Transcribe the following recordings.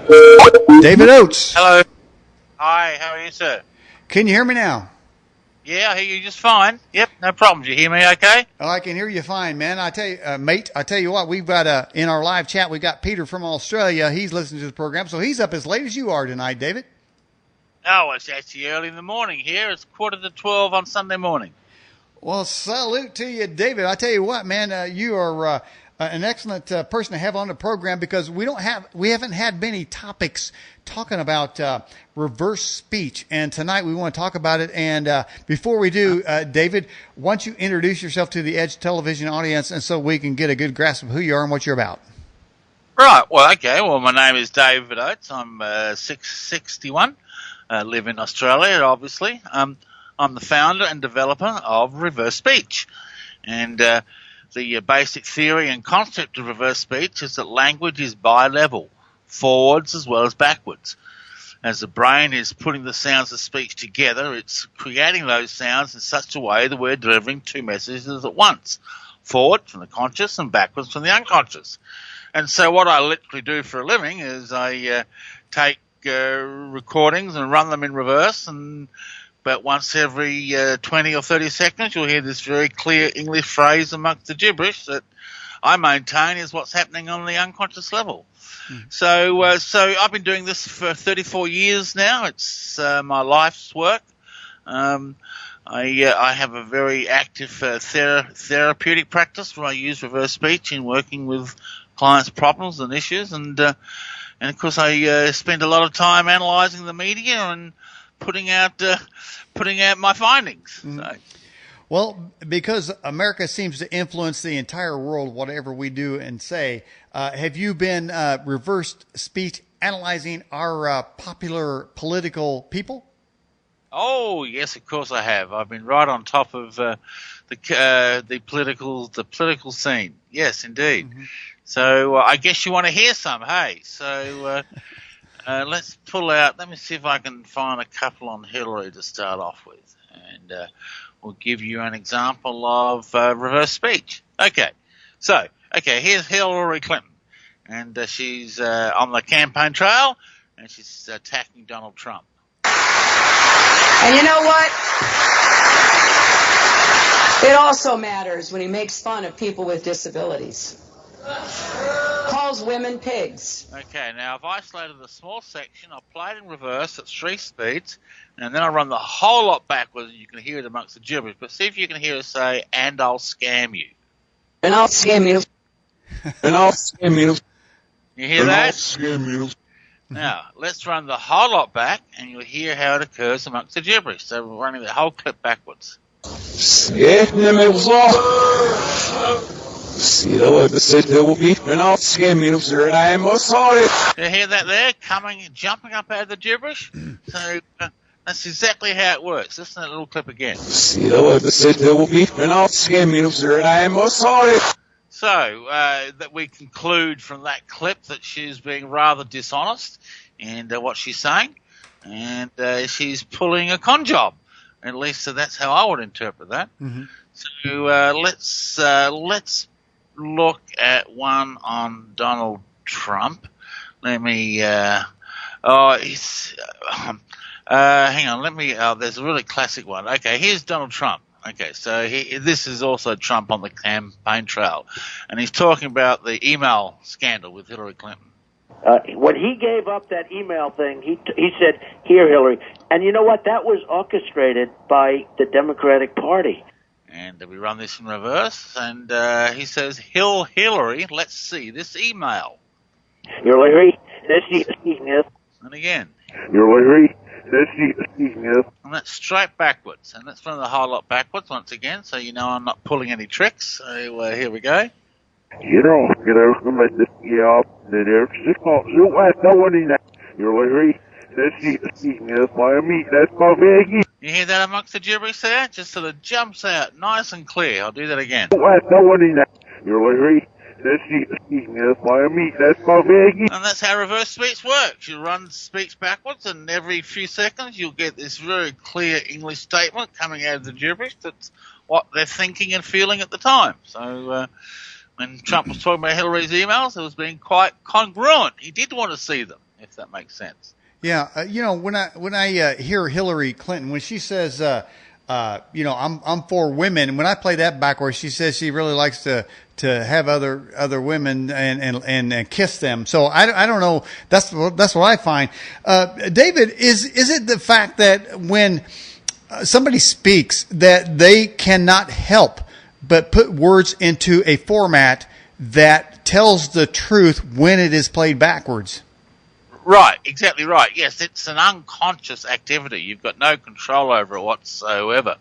David Oates. Hello. Hi, how are you, sir? Can you hear me now? Yeah, I hear you just fine. Yep, no problems. You hear me okay? Oh, I can hear you fine, man. I tell you, mate, I tell you what, we've got in our live chat, we've got Peter from Australia. He's listening to the program, so he's up as late as you are tonight, David. Oh, it's actually early in the morning here. It's 11:45 on Sunday morning. Well, salute to you, David. I tell you what, man, you are an excellent person to have on the program because we haven't had many topics talking about reverse speech, and tonight we want to talk about it. And before we do, David, why don't you introduce yourself to the Edge Television audience, and so we can get a good grasp of who you are and what you're about. Right. Well, okay. Well, my name is David Oates. I'm 61. Live in Australia, obviously. I'm the founder and developer of Reverse Speech, and the basic theory and concept of reverse speech is that language is bi-level, forwards as well as backwards. As the brain is putting the sounds of speech together, it's creating those sounds in such a way that we're delivering two messages at once, forward from the conscious and backwards from the unconscious. And so what I literally do for a living is I take recordings and run them in reverse, and about once every 20 or 30 seconds, you'll hear this very clear English phrase amongst the gibberish that I maintain is what's happening on the unconscious level. So I've been doing this for 34 years now. It's my life's work. I have a very active therapeutic practice where I use reverse speech in working with clients' problems and issues, and of course I spend a lot of time analysing the media and putting out my findings. So. Well, because America seems to influence the entire world, whatever we do and say, have you been reverse speech analyzing our popular political people? Oh yes, of course I have. I've been right on top of the political scene. Yes, indeed. Mm-hmm. So I guess you want to hear some, hey? So. Let's pull out. Let me see if I can find a couple on Hillary to start off with, and we'll give you an example of reverse speech. Okay, here's Hillary Clinton, and she's on the campaign trail, and she's attacking Donald Trump. And you know what? It also matters when he makes fun of people with disabilities. Calls women pigs. Okay, now I've isolated a small section. I've played in reverse at 3 speeds, and then I run the whole lot backwards, and you can hear it amongst the gibberish. But see if you can hear her say, "And I'll scam you." And I'll scam you. And I'll scam you. You hear and that? I'll scam you. Now, let's run the whole lot back, and you'll hear how it occurs amongst the gibberish. So we're running the whole clip backwards. See the said there will be and I'll scam you, sir, and I am sorry. You hear that there? Jumping up out of the gibberish? So that's exactly how it works. Listen to that little clip again. See the said there will be and I'll scam you, sir, and I am sorry. So that we conclude from that clip that she's being rather dishonest in what she's saying, and she's pulling a con job. At least that's how I would interpret that. Mm-hmm. So let's look at one on Donald Trump. Let me. Hang on. There's a really classic one. Okay, here's Donald Trump. Okay, so this is also Trump on the campaign trail, and he's talking about the email scandal with Hillary Clinton. When he gave up that email thing, he said, "Here, Hillary," and you know what? That was orchestrated by the Democratic Party. And we run this in reverse, and he says, Hillary, let's see this email. Hillary, let's see this email. And again. Hillary, let's see this email. And that's straight backwards. And let's run the whole lot backwards once again, so you know I'm not pulling any tricks. So here we go. Hillary, let's see this email. That's my baggy. You hear that amongst the gibberish there? Just sort of jumps out nice and clear. I'll do that again. And that's how reverse speech works. You run speech backwards, and every few seconds you'll get this very clear English statement coming out of the gibberish. That's what they're thinking and feeling at the time. So when Trump was talking about Hillary's emails, it was being quite congruent. He did want to see them. if that makes sense. Yeah, when I hear Hillary Clinton, when she says, I'm for women. When I play that backwards, she says she really likes to have other women and kiss them. So I don't know. That's what I find. David, is it the fact that when somebody speaks that they cannot help but put words into a format that tells the truth when it is played backwards? Right, exactly right. Yes, it's an unconscious activity. You've got no control over it whatsoever,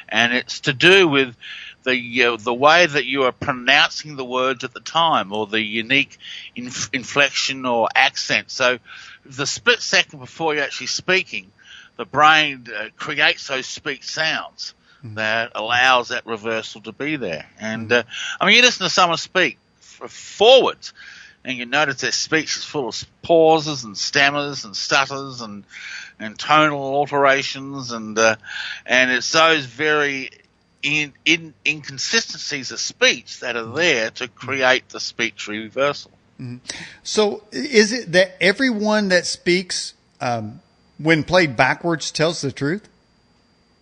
and it's to do with the way that you are pronouncing the words at the time, or the unique inflection or accent. So, the split second before you're actually speaking, the brain creates those speech sounds that allows that reversal to be there. And you listen to someone speak forwards, and you notice their speech is full of pauses and stammers and stutters and tonal alterations, and it's those very inconsistencies of speech that are there to create the speech reversal. Mm-hmm. So is it that everyone that speaks when played backwards tells the truth?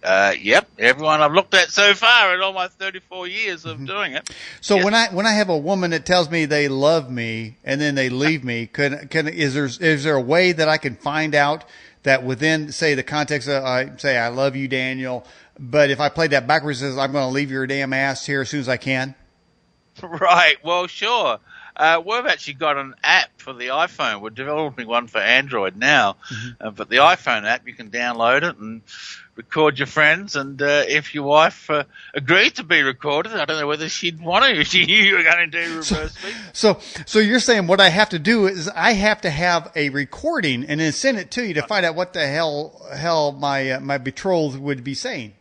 Yep, everyone I've looked at so far in all my 34 years of doing it. So yes. when I have a woman that tells me they love me and then they leave me, is there a way that I can find out that within, say, the context of I say I love you, Daniel, but if I play that backwards, it says I'm going to leave your damn ass here as soon as I can? Right. Well, sure. We've actually got an app for the iPhone. We're developing one for Android now, but the iPhone app, you can download it and record your friends, and if your wife agreed to be recorded, I don't know whether she'd want to if she knew you were going to do reverse speech. So you're saying what I have to do is I have to have a recording and then send it to you to find out what the hell my betrothed would be saying.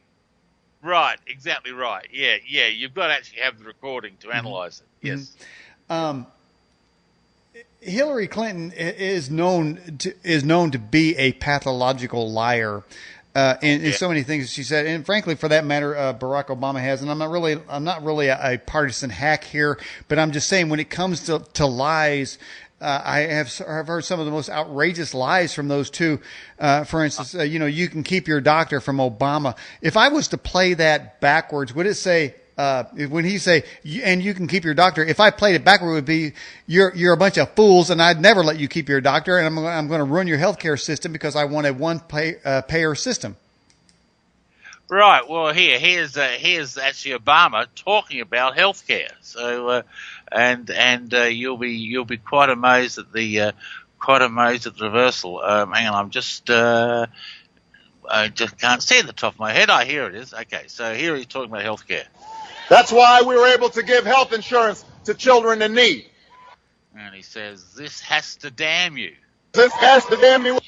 Right, exactly right. Yeah, you've got to actually have the recording to analyze it. Yes. Hillary Clinton is known to be a pathological liar. In so many things she said, and frankly, for that matter, Barack Obama has. And I'm not really a partisan hack here, but I'm just saying when it comes to lies, I've heard some of the most outrageous lies from those two. For instance, you can keep your doctor from Obama. If I was to play that backwards, would it say? When he say, and you can keep your doctor, if I played it backward, it would be, you're a bunch of fools and I'd never let you keep your doctor, and I'm going to ruin your healthcare system because I want a payer system. Right. Well, here's actually Obama talking about healthcare. So, and you'll be quite amazed at the reversal. Hang on, I just can't see at the top of my head. Here it is. Okay. So here he's talking about healthcare. That's why we were able to give health insurance to children in need. And he says, this has to damn you. This has to damn me.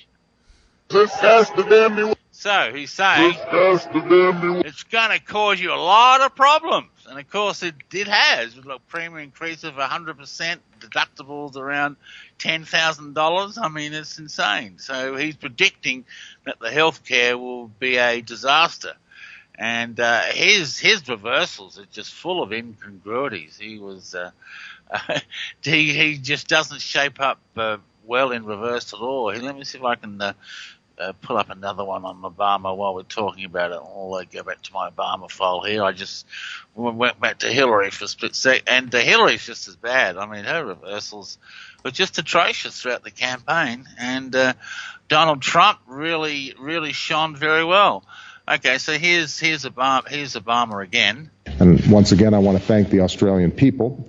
This has to damn me. So he's saying it's going to cause you a lot of problems. And, of course, it has. With a premium increase of 100%, deductibles around $10,000. I mean, it's insane. So he's predicting that the healthcare will be a disaster. And his reversals are just full of incongruities. He just doesn't shape up well in reverse at all. Let me see if I can pull up another one on Obama while we're talking about it. I'll go back to my Obama file here. I just went back to Hillary for a split sec, and Hillary's just as bad. I mean, her reversals were just atrocious throughout the campaign, and Donald Trump really shone very well. Okay, so here's Obama again. And once again, I want to thank the Australian people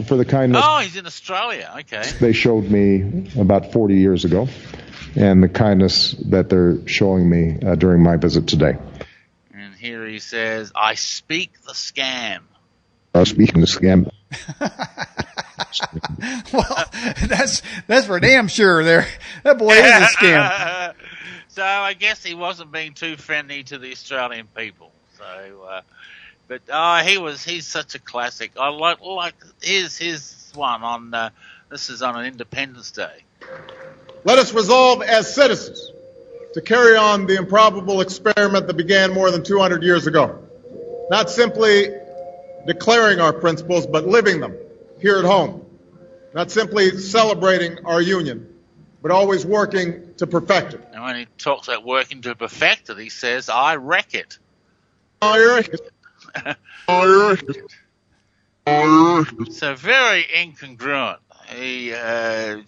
for the kindness. Oh, he's in Australia. Okay. They showed me about 40 years ago, and the kindness that they're showing me during my visit today. And here he says, I speak the scam. Speaking the scam. Well, that's for damn sure there. That boy is a scam. So I guess he wasn't being too friendly to the Australian people. So, he's such a classic. I like his one on. This is on an Independence Day. Let us resolve as citizens to carry on the improbable experiment that began more than 200 years ago. Not simply declaring our principles, but living them here at home. Not simply celebrating our union, but always working to perfect it. And when he talks about working to perfect it, he says, I wreck it. So very incongruent. He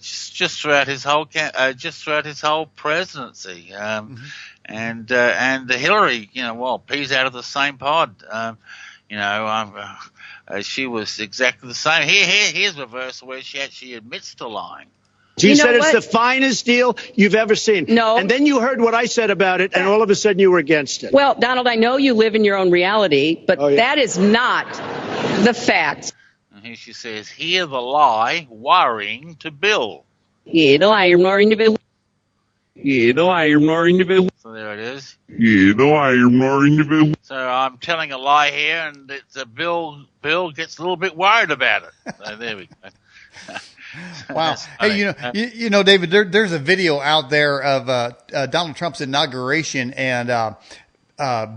just throughout his whole presidency, and Hillary, peas out of the same pod. She was exactly the same. Here's reversal where she actually admits to lying. She said it's the finest deal you've ever seen. No. And then you heard what I said about it, and all of a sudden you were against it. Well, Donald, I know you live in your own reality, but that is not the fact. And here she says, hear the lie, worrying to Bill. Hear the lie, worrying to Bill. Hear the lie, worrying to Bill. So there it is. Hear the lie, worrying to Bill. So I'm telling a lie here, and it's Bill gets a little bit worried about it. So there we go. Wow. Hey, David, there's a video out there of Donald Trump's inauguration, and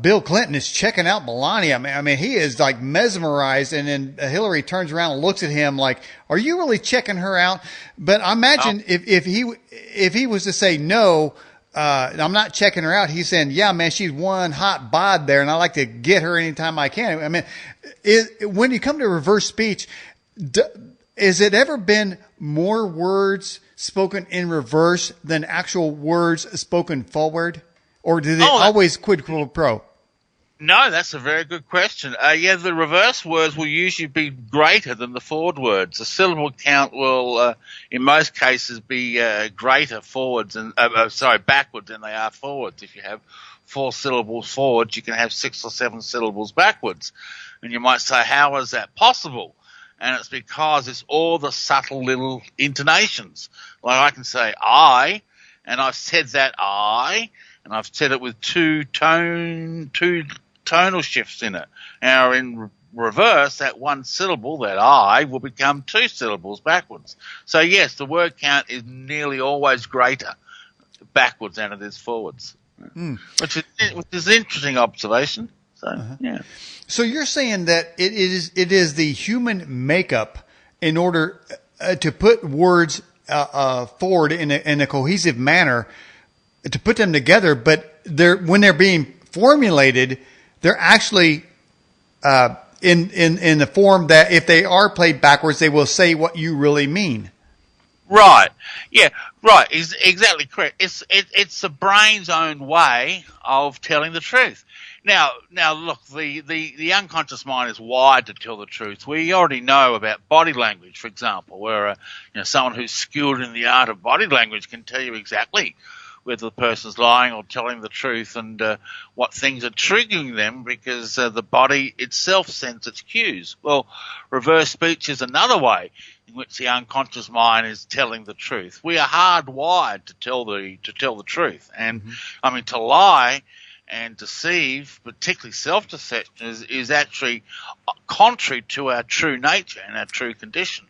Bill Clinton is checking out Melania. I mean, he is like mesmerized, and then Hillary turns around and looks at him like, "Are you really checking her out?" But I imagine if he was to say no, I'm not checking her out. He's saying, "Yeah, man, she's one hot bod there, and I like to get her anytime I can." I mean, when you come to reverse speech, has it ever been more words spoken in reverse than actual words spoken forward? Or do they always quid pro quo? No, that's a very good question. The reverse words will usually be greater than the forward words. The syllable count will, in most cases, be greater backwards than they are forwards. If you have 4 syllables forwards, you can have 6 or 7 syllables backwards. And you might say, how is that possible? And it's because it's all the subtle little intonations. Like I can say I, and I've said that I, and I've said it with two tonal shifts in it. Now in reverse, that one syllable, that I, will become 2 syllables backwards. So yes, the word count is nearly always greater backwards than it is forwards, which is an interesting observation. So yeah. So you're saying that it is the human makeup in order to put words forward in a cohesive manner, to put them together, but when they're being formulated, they're actually in the form that if they are played backwards, they will say what you really mean. Right. Yeah. Right. Exactly correct. It's the brain's own way of telling the truth. Now, look, the unconscious mind is wired to tell the truth. We already know about body language, for example, where someone who's skilled in the art of body language can tell you exactly whether the person's lying or telling the truth, and what things are triggering them, because the body itself sends its cues. Well, reverse speech is another way in which the unconscious mind is telling the truth. We are hardwired to tell the truth, and I mean, to lie and deceive, particularly self-deception, is actually contrary to our true nature and our true condition.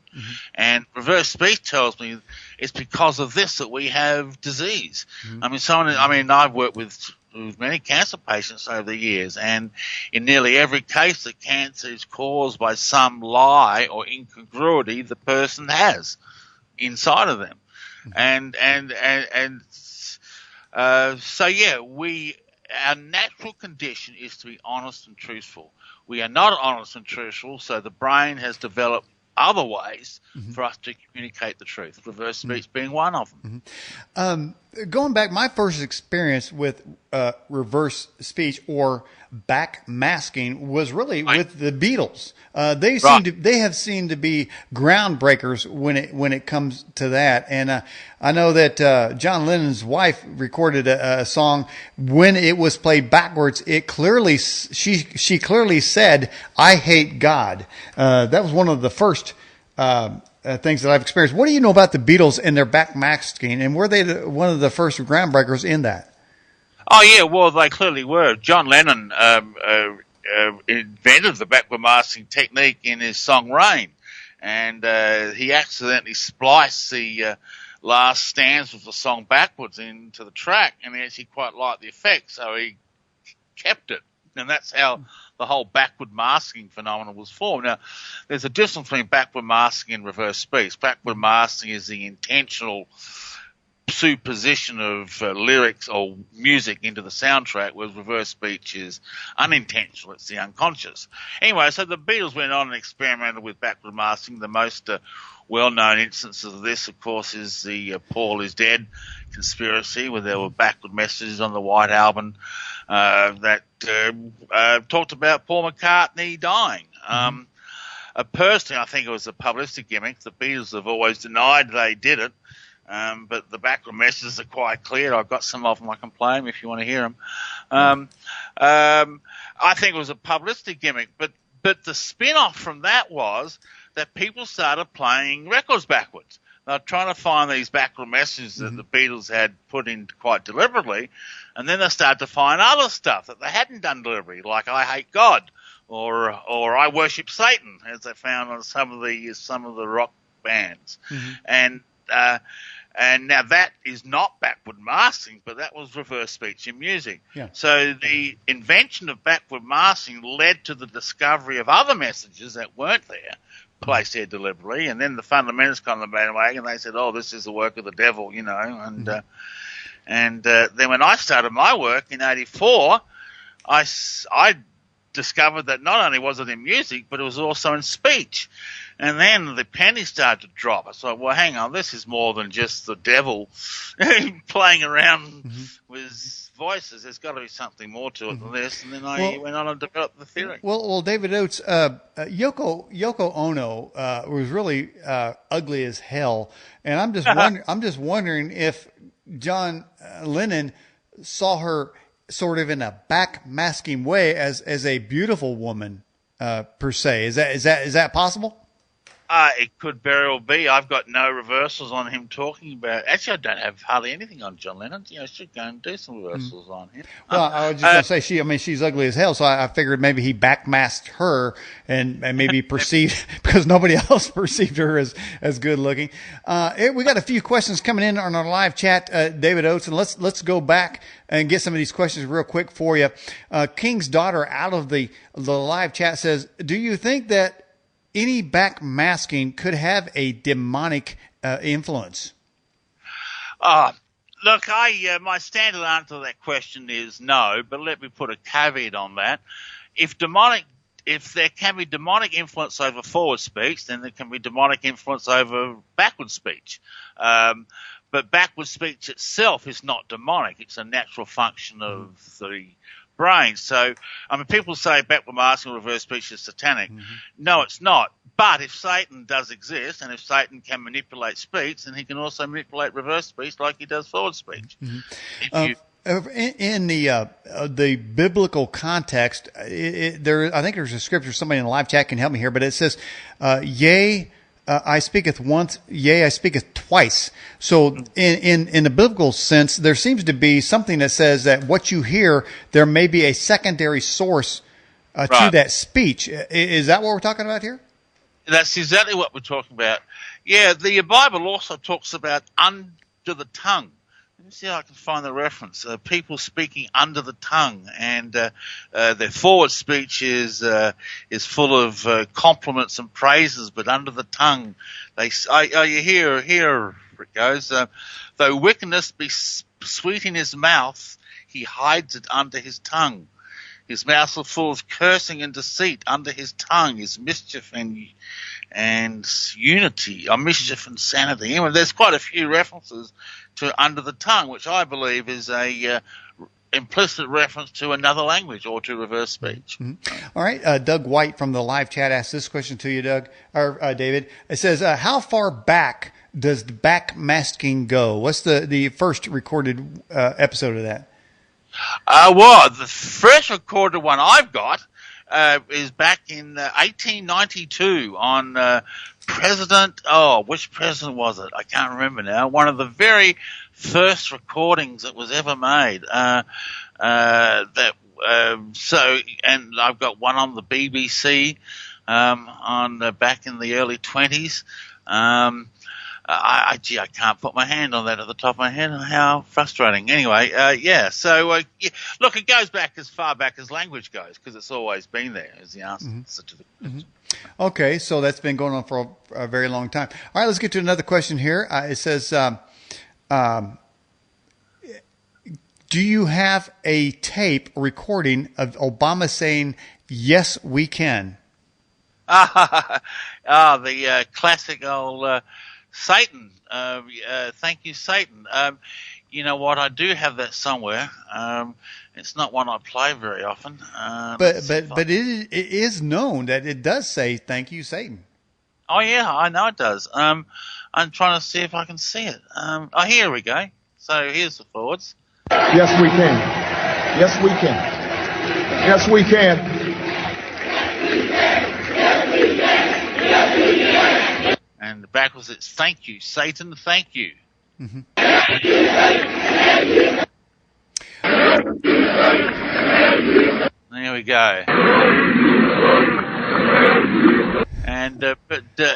And reverse speech tells me it's because of this that we have disease. I mean, I've worked with many cancer patients over the years, and in nearly every case, the cancer is caused by some lie or incongruity the person has inside of them. So yeah, our natural condition is to be honest and truthful. We are not honest and truthful, so the brain has developed other ways for us to communicate the truth, reverse speech being one of them. Going back, my first experience with reverse speech or backmasking was really with the Beatles. They have seemed to be groundbreakers when it comes to that. And I know that John Lennon's wife recorded a song when it was played backwards. It clearly she clearly said, "I hate God." That was one of the first things that I've experienced. What do you know about the Beatles and their backmasking, and were they one of the first groundbreakers in that? Oh yeah, well they clearly were. John Lennon invented the backward masking technique in his song Rain, and he accidentally spliced the last stanza of the song backwards into the track, and he actually quite liked the effect, so he kept it, and that's how the whole backward masking phenomenon was formed. Now, there's a difference between backward masking and reverse speech. Backward masking is the intentional superposition of lyrics or music into the soundtrack, whereas reverse speech is unintentional, it's the unconscious. Anyway, so the Beatles went on and experimented with backward mastering. The most well-known instances of this, of course, is the Paul is Dead conspiracy, where there were backward messages on the White Album that talked about Paul McCartney dying. Personally, I think it was a publicity gimmick. The Beatles have always denied they did it. But the backward messages are quite clear. I've got some of them I can play them if you want to hear them. I think it was a publicity gimmick, but the spin-off from that was that people started playing records backwards. They were trying to find these backward messages that the Beatles had put in quite deliberately, and then they started to find other stuff that they hadn't done deliberately, like I Hate God or I Worship Satan, as they found on some of the rock bands. And now that is not backward mastering, but that was reverse speech in music. Yeah. So the invention of backward mastering led to the discovery of other messages that weren't there, placed there deliberately, and then the fundamentalists got on the bandwagon. They said, "Oh, this is the work of the devil," you know. And then when I started my work in '84, I discovered that not only was it in music, but it was also in speech. And then the penny started to drop. I thought, well, hang on, this is more than just the devil playing around with voices. There's got to be something more to it than this. And then I went on and developed the theory. Well, David Oates, Yoko Ono was really ugly as hell, and I'm just wondering if John Lennon saw her sort of in a backmasking way as a beautiful woman per se. Is that possible? It could very well be. I've got no reversals on him talking about. Actually, I don't have hardly anything on John Lennon. I should go and do some reversals on him. Well, I was just going to say she's ugly as hell, so I figured maybe he backmasked her and maybe perceived because nobody else perceived her as good looking. We got a few questions coming in on our live chat, David Oates, and let's go back and get some of these questions real quick for you. King's Daughter out of the live chat says, "Do you think that any backmasking could have a demonic influence?" Look, my standard answer to that question is no, but let me put a caveat on that. If there can be demonic influence over forward speech, then there can be demonic influence over backward speech. But backward speech itself is not demonic. It's a natural function of the brain. So, I mean, people say backward mastering or reverse speech is satanic. No, it's not. But if Satan does exist, and if Satan can manipulate speech, then he can also manipulate reverse speech like he does forward speech. In the biblical context, I think there's a scripture. Somebody in the live chat can help me here, but it says, "Yea, I speaketh once; yea, I speaketh twice." So, in the biblical sense, there seems to be something that says that what you hear, there may be a secondary source to that speech. Is that what we're talking about here? That's exactly what we're talking about. Yeah, the Bible also talks about under the tongue. Let me see how I can find the reference. People speaking under the tongue, and their forward speech is full of compliments and praises, but under the tongue, you hear it goes. Though wickedness be sweet in his mouth, he hides it under his tongue. His mouth is full of cursing and deceit. Under his tongue is mischief and unity, or mischief and sanity. Anyway, there's quite a few references to under the tongue, which I believe is a implicit reference to another language or to reverse speech. All right. Doug White from the live chat asked this question to you, David. It says, how far back does the backmasking go? What's the first recorded episode of that? Well, the first recorded one I've got is back in 1892 on President. Oh, which president was it? I can't remember now. One of the very first recordings that was ever made. So, and I've got one on the BBC on back in the early 20s. I can't put my hand on that at the top of my head. How frustrating. Anyway, look, it goes back as far back as language goes because it's always been there as the answer to the question. Okay, so that's been going on for a very long time. All right, let's get to another question here. It says, Do you have a tape recording of Obama saying, "Yes, we can"? The classic old Satan. Thank you, Satan. You know what? I do have that somewhere. It's not one I play very often. But it is known that it does say "Thank you, Satan." Oh yeah, I know it does. I'm trying to see if I can see it. Here we go. So here's the forwards. Yes, we can. Yes, we can. Yes, we can. And the backwards, it's "Thank you, Satan, thank you." Mm-hmm. There we go. And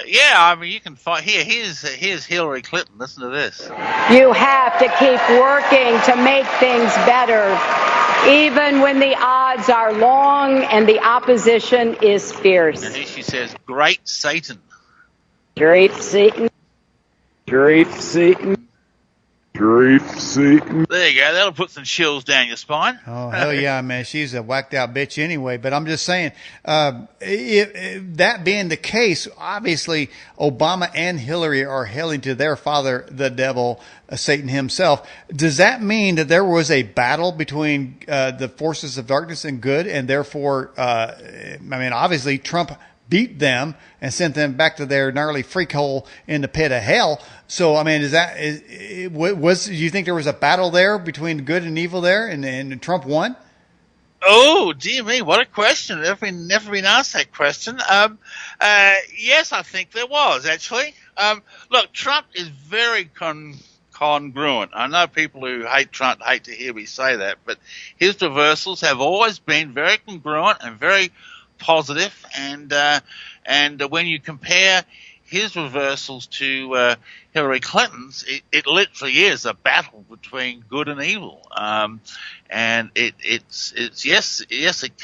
yeah, I mean, you can find here's Hillary Clinton. Listen to this. You have to keep working to make things better, even when the odds are long and the opposition is fierce. And here she says, "Great Satan." Great Satan. Great Satan. Great Satan. There you go. That'll put some chills down your spine. Oh, hell yeah, man. She's a whacked out bitch anyway. But I'm just saying, if that being the case, obviously Obama and Hillary are hailing to their father, the devil, Satan himself. Does that mean that there was a battle between the forces of darkness and good, and therefore, I mean, obviously Trump beat them and sent them back to their gnarly freak hole in the pit of hell. So, I mean, do you think there was a battle there between good and evil there, and Trump won? Oh, dear me, what a question. Never been asked that question. Yes, I think there was, actually. Look, Trump is very congruent. I know people who hate Trump hate to hear me say that, but his reversals have always been very congruent and very positive, and when you compare his reversals to Hillary Clinton's, it literally is a battle between good and evil, and it's yes, it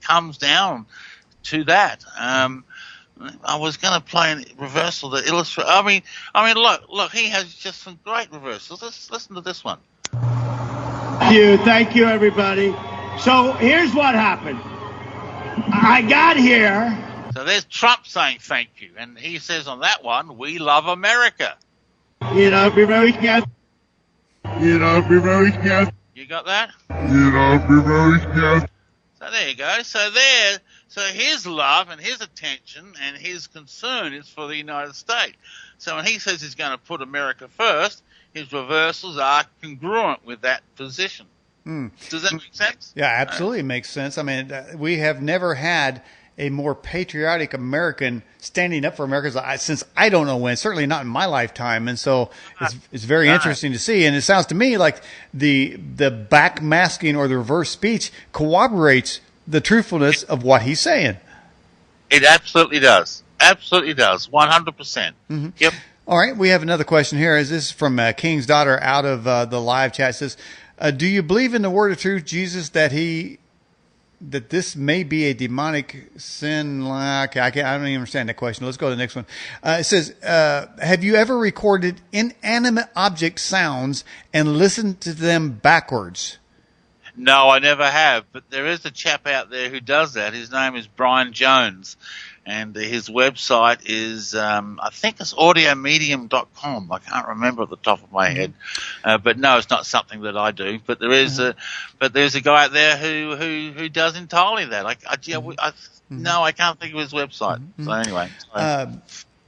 comes down to that. I was going to play a reversal that illustrate. I mean, look, he has just some great reversals. Let's listen to this one. Thank you, everybody. So here's what happened. I got here. So there's Trump saying thank you, and he says on that one, "We love America." Be very careful. Be very careful. You got that? Be very careful. So there you go. So his love and his attention and his concern is for the United States. So when he says he's going to put America first, his reversals are congruent with that position. Does that make sense? Yeah, absolutely makes sense. I mean, we have never had a more patriotic American standing up for America since I don't know when, certainly not in my lifetime. And so it's very interesting to see. And it sounds to me like the backmasking or the reverse speech corroborates the truthfulness of what he's saying. It absolutely does. Absolutely does. 100%. Mm-hmm. Yep. All right. We have another question here. Is this from King's daughter out of the live chat? It says, do you believe in the word of truth, Jesus, that this may be a demonic sin? I don't even understand that question. Let's go to the next one. It says, have you ever recorded inanimate object sounds and listened to them backwards? No, I never have, but there is a chap out there who does that. His name is Brian Jones, and his website is, I think it's audiomedium.com. I can't remember at the top of my head, but no, it's not something that I do. But there's a guy out there who does entirely that. I can't think of his website. So anyway.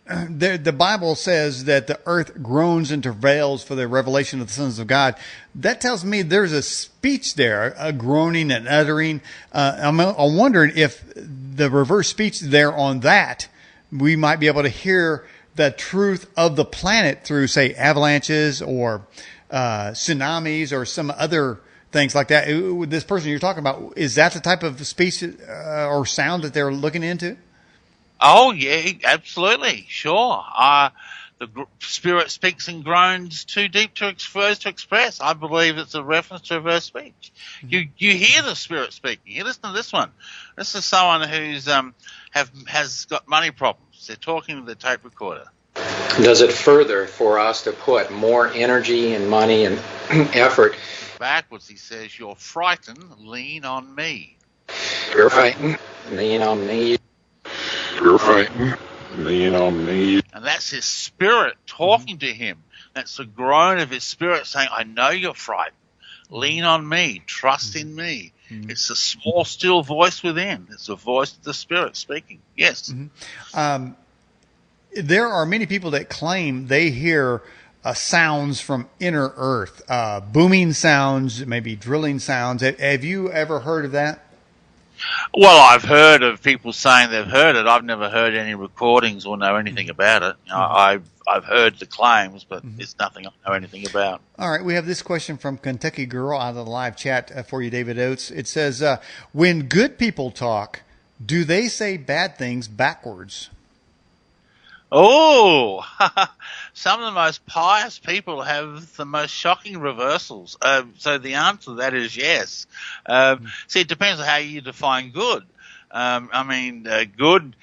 The Bible says that the earth groans and travails for the revelation of the sons of God. That tells me there's a speech there, a groaning and uttering. I'm wondering if the reverse speech there on that, we might be able to hear the truth of the planet through, say, avalanches or tsunamis or some other things like that. This person you're talking about, is that the type of speech or sound that they're looking into? Oh, yeah, absolutely. Sure. The spirit speaks and groans too deep to express. I believe it's a reference to reverse speech. You hear the spirit speaking. You listen to this one. This is someone who's has got money problems. They're talking to the tape recorder. does it further for us to put more energy and money and effort. Backwards, he says, "You're frightened, lean on me." You're frightened, lean on me. You're frightened, lean on me. And that's his spirit talking to him. That's the groan of his spirit saying, "I know you're frightened. Lean on me. Trust in me." It's a small, still voice within. It's the voice of the Spirit speaking. Yes. There are many people that claim they hear sounds from inner earth, booming sounds, maybe drilling sounds. Have you ever heard of that? Well, I've heard of people saying they've heard it. I've never heard any recordings or know anything about it. I've heard the claims, but it's nothing I know anything about. All right, we have this question from Kentucky Girl out of the live chat for you, David Oates. It says, when good people talk, do they say bad things backwards? Oh, some of the most pious people have the most shocking reversals. So the answer to that is yes. See, it depends on how you define good. Good,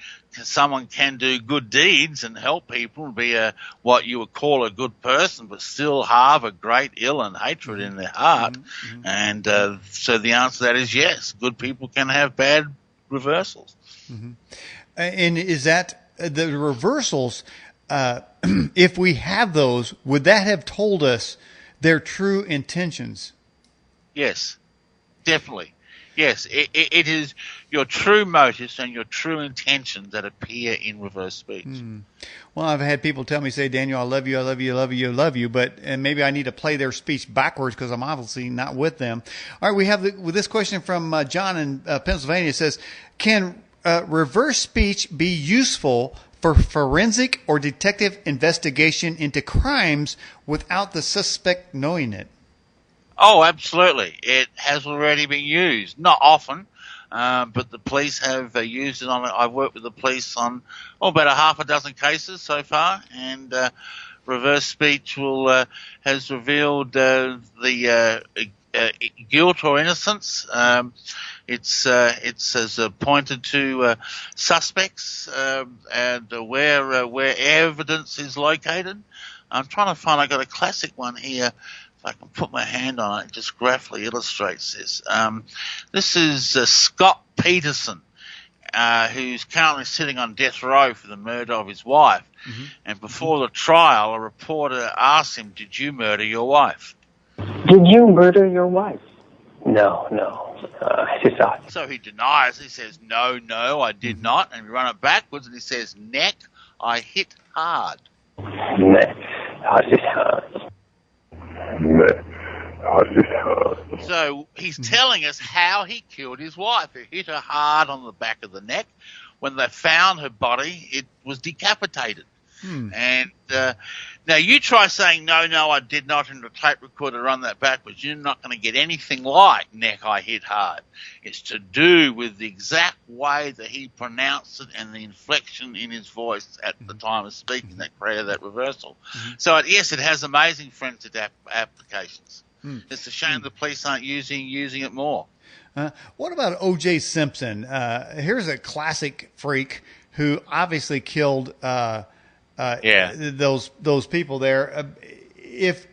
someone can do good deeds and help people and be what you would call a good person, but still harbor great ill and hatred in their heart. And so the answer to that is yes. Good people can have bad reversals. And is that the reversals, if we have those, would that have told us their true intentions? Yes, definitely. Yes, it is your true motives and your true intentions that appear in reverse speech. Well, I've had people tell me, say, Daniel, I love you, I love you, I love you, I love you, and maybe I need to play their speech backwards because I'm obviously not with them. All right, we have with this question from John in Pennsylvania. It says, can reverse speech be useful for forensic or detective investigation into crimes without the suspect knowing it? Oh, absolutely. It has already been used. Not often, but the police have used it on it. I've worked with the police on about a half a dozen cases so far, and reverse speech has revealed the guilt or innocence. It's has pointed to suspects and where evidence is located. I'm trying to find. I got a classic one here. If I can put my hand on it, it just graphically illustrates this. This is Scott Peterson, who's currently sitting on death row for the murder of his wife. And before the trial, a reporter asked him, "Did you murder your wife?" Did you murder your wife? No. I thought. So he denies. He says, no, I did not. And we run it backwards, and he says, neck, I hit hard. Neck, I hit hard. Neck, I hit hard. So he's telling us how he killed his wife. He hit her hard on the back of the neck. When they found her body, it was decapitated. And now you try saying, no, I did not, in the tape recorder, run that backwards. You're not going to get anything like neck I hit hard. It's to do with the exact way that he pronounced it and the inflection in his voice at the time of speaking that created that reversal. So, yes, it has amazing forensic applications. It's a shame the police aren't using it more. What about O.J. Simpson? Here's a classic freak who obviously killed those people there.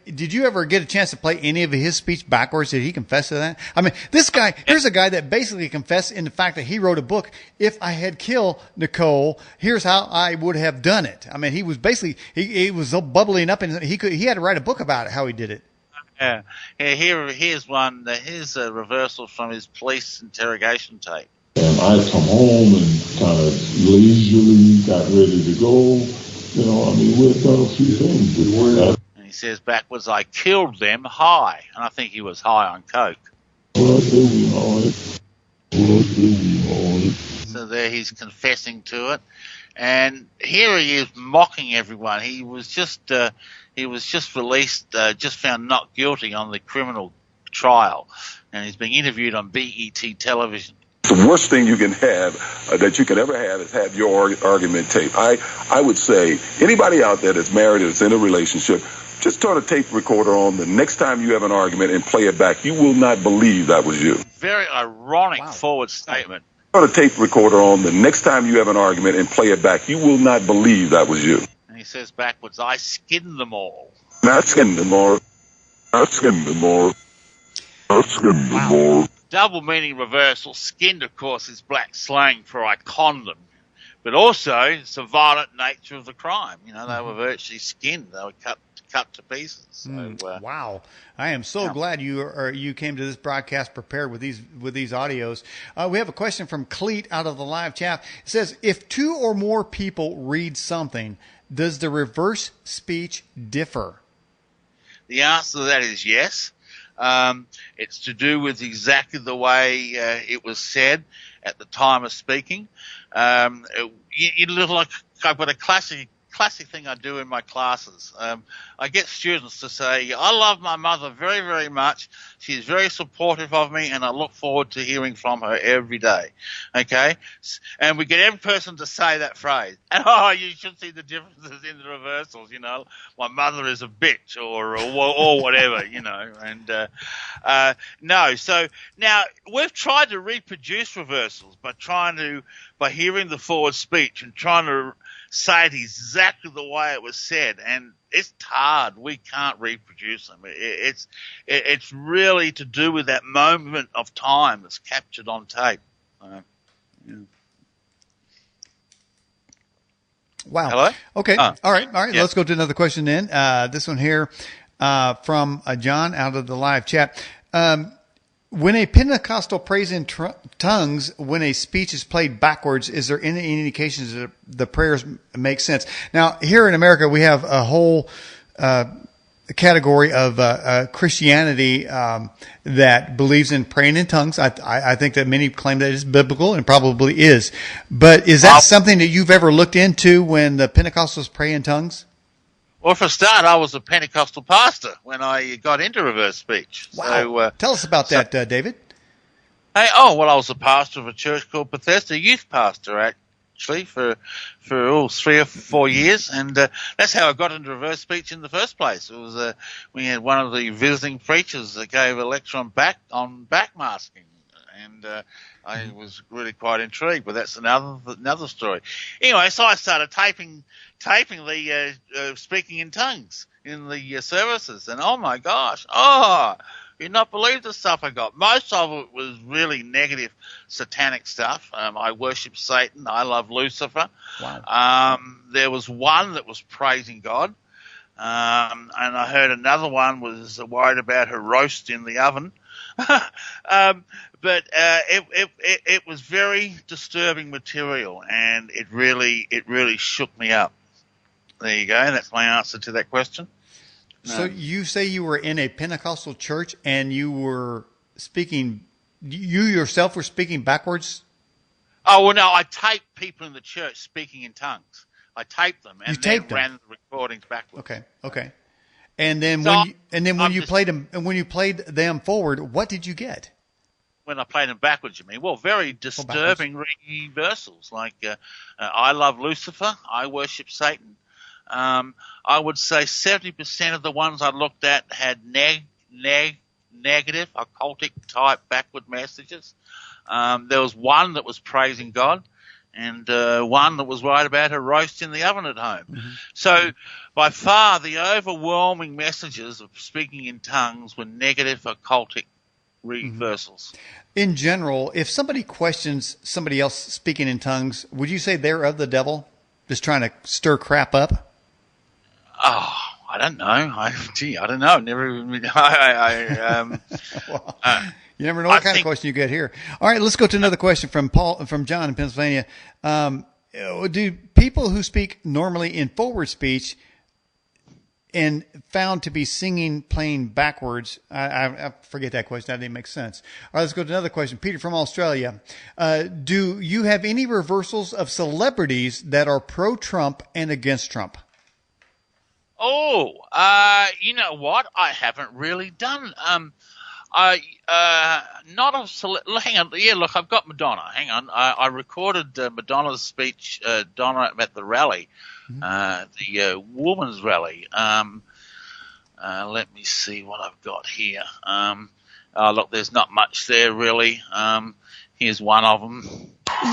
Did you ever get a chance to play any of his speech backwards? Did he confess to that? I mean, this guy, here's a guy that basically confessed in the fact that he wrote a book. If I had killed Nicole, here's how I would have done it. I mean, he was basically, he was so bubbling up, and he had to write a book about it, how he did it. Yeah. Here's one. Here's a reversal from his police interrogation tape. And I come home and kind of leisurely got ready to go. You know, I mean, we've done a few things. And he says backwards, I killed them high. And I think he was high on coke. So there he's confessing to it. And here he is mocking everyone. He was just released, just found not guilty on the criminal trial. And he's being interviewed on BET television. The worst thing you can have, that you can ever have, is have your argument tape. I would say anybody out there that's married or that's in a relationship, just turn a tape recorder on the next time you have an argument and play it back. You will not believe that was you. Very ironic forward statement. Turn a tape recorder on the next time you have an argument and play it back. You will not believe that was you. And he says backwards, I skinned them all. I skinned them all. I skinned them all. I skinned them all. Double meaning reversal. Skinned, of course, is black slang for I conned them. But also, it's the violent nature of the crime. You know, they were virtually skinned. They were cut to pieces. So, wow! I am so glad you came to this broadcast prepared with these audios. We have a question from Cleet out of the live chat. It says, "If two or more people read something, does the reverse speech differ?" The answer to that is yes. It's to do with exactly the way it was said at the time of speaking. You look like I've got a classic thing I do in my classes. I get students to say, I love my mother very, very much. She's very supportive of me, and I look forward to hearing from her every day. Okay? And we get every person to say that phrase. And, you should see the differences in the reversals, you know. My mother is a bitch or whatever, you know. And no. So now we've tried to reproduce reversals by hearing the forward speech and trying to say it exactly the way it was said, and it's hard. We can't reproduce them. It's really to do with that moment of time that's captured on tape. Yeah. Wow. Hello? Okay. All right. Yeah. Let's go to another question then. This one here from John out of the live chat. When a Pentecostal prays in tongues, when a speech is played backwards, is there any indications that the prayers make sense? Now, here in America, we have a whole category of Christianity that believes in praying in tongues. I think that many claim that it's biblical, and probably is. But is that something that you've ever looked into when the Pentecostals pray in tongues? Well, for a start, I was a Pentecostal pastor when I got into reverse speech. Wow. Tell us about that, David. Hey, I was a pastor of a church called Bethesda, youth pastor, actually, for 3 or 4 years. And that's how I got into reverse speech in the first place. It was we had one of the visiting preachers that gave a lecture on backmasking. And I was really quite intrigued, but that's another story. Anyway, so I started taping the speaking in tongues in the services, and oh my gosh, you'd not believe the stuff I got. Most of it was really negative, satanic stuff. I worship Satan. I love Lucifer. Wow. There was one that was praising God, and I heard another one was worried about her roast in the oven. But it was very disturbing material, and it really shook me up. There you go. That's my answer to that question. So you say you were in a Pentecostal church and you were speaking, you yourself were speaking backwards? Oh, well, no, I taped people in the church speaking in tongues. I taped them and then ran the recordings backwards. Okay. And then when you played them forward, what did you get? When I played them backwards, you mean? Well, very disturbing reversals, like I love Lucifer, I worship Satan. I would say 70% of the ones I looked at had negative, occultic type backward messages. There was one that was praising God, and one that was right about her roast in the oven at home. Mm-hmm. So by far the overwhelming messages of speaking in tongues were negative, occultic reversals. In general, if somebody questions somebody else speaking in tongues, would you say they're of the devil, just trying to stir crap up? Oh, I don't know. I don't know. You never know what kind of question you get here. All right, let's go to another question from John in Pennsylvania. Do people who speak normally in forward speech and found to be singing, playing backwards? I forget that question. That didn't make sense. All right, let's go to another question. Peter from Australia. Do you have any reversals of celebrities that are pro-Trump and against Trump? Oh, you know what? I haven't really done. Hang on. Yeah, look, I've got Madonna. Hang on. I recorded Madonna's speech, Donna at the rally, the women's rally. Let me see what I've got here. Look, there's not much there really. Here's one of them.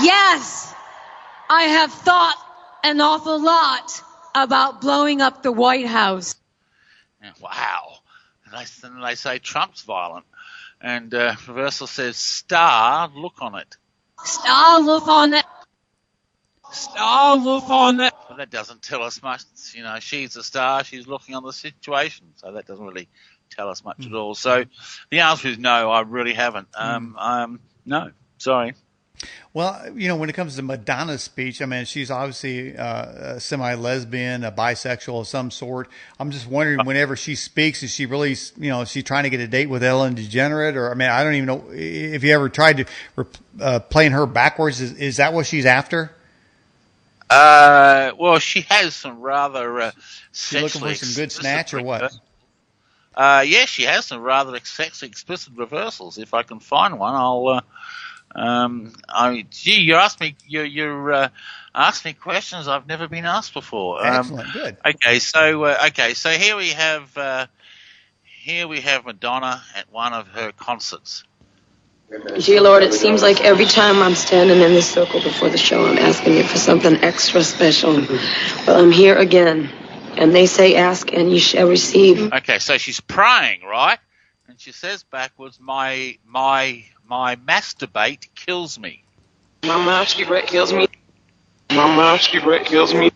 Yes, I have thought an awful lot about blowing up the White House. Wow. And they say Trump's violent. And Reversal says, star, look on it. Star, look on it. Star, look on it. Well, that doesn't tell us much. You know, she's a star. She's looking on the situation. So that doesn't really tell us much at all. So the answer is no, I really haven't. No, sorry. Well, you know, when it comes to Madonna's speech, I mean, she's obviously a semi-lesbian, a bisexual of some sort. I'm just wondering, whenever she speaks, is she really, you know, is she trying to get a date with Ellen DeGeneres? Or, I mean, I don't even know if you ever tried to playing her backwards. Is that what she's after? Well, she has some rather She looking for some good snatch or what? Yeah, she has some rather sexually explicit reversals. If I can find one, I'll. You asked me. You're asked me questions I've never been asked before. Excellent, good. Okay, so here we have Madonna at one of her concerts. Dear Lord, it seems like every time I'm standing in this circle before the show, I'm asking you for something extra special. Well, I'm here again, and they say, ask and you shall receive. Okay, so she's praying, right? And she says backwards, my masturbate kills me. My masturbate kills me. My masturbate kills me.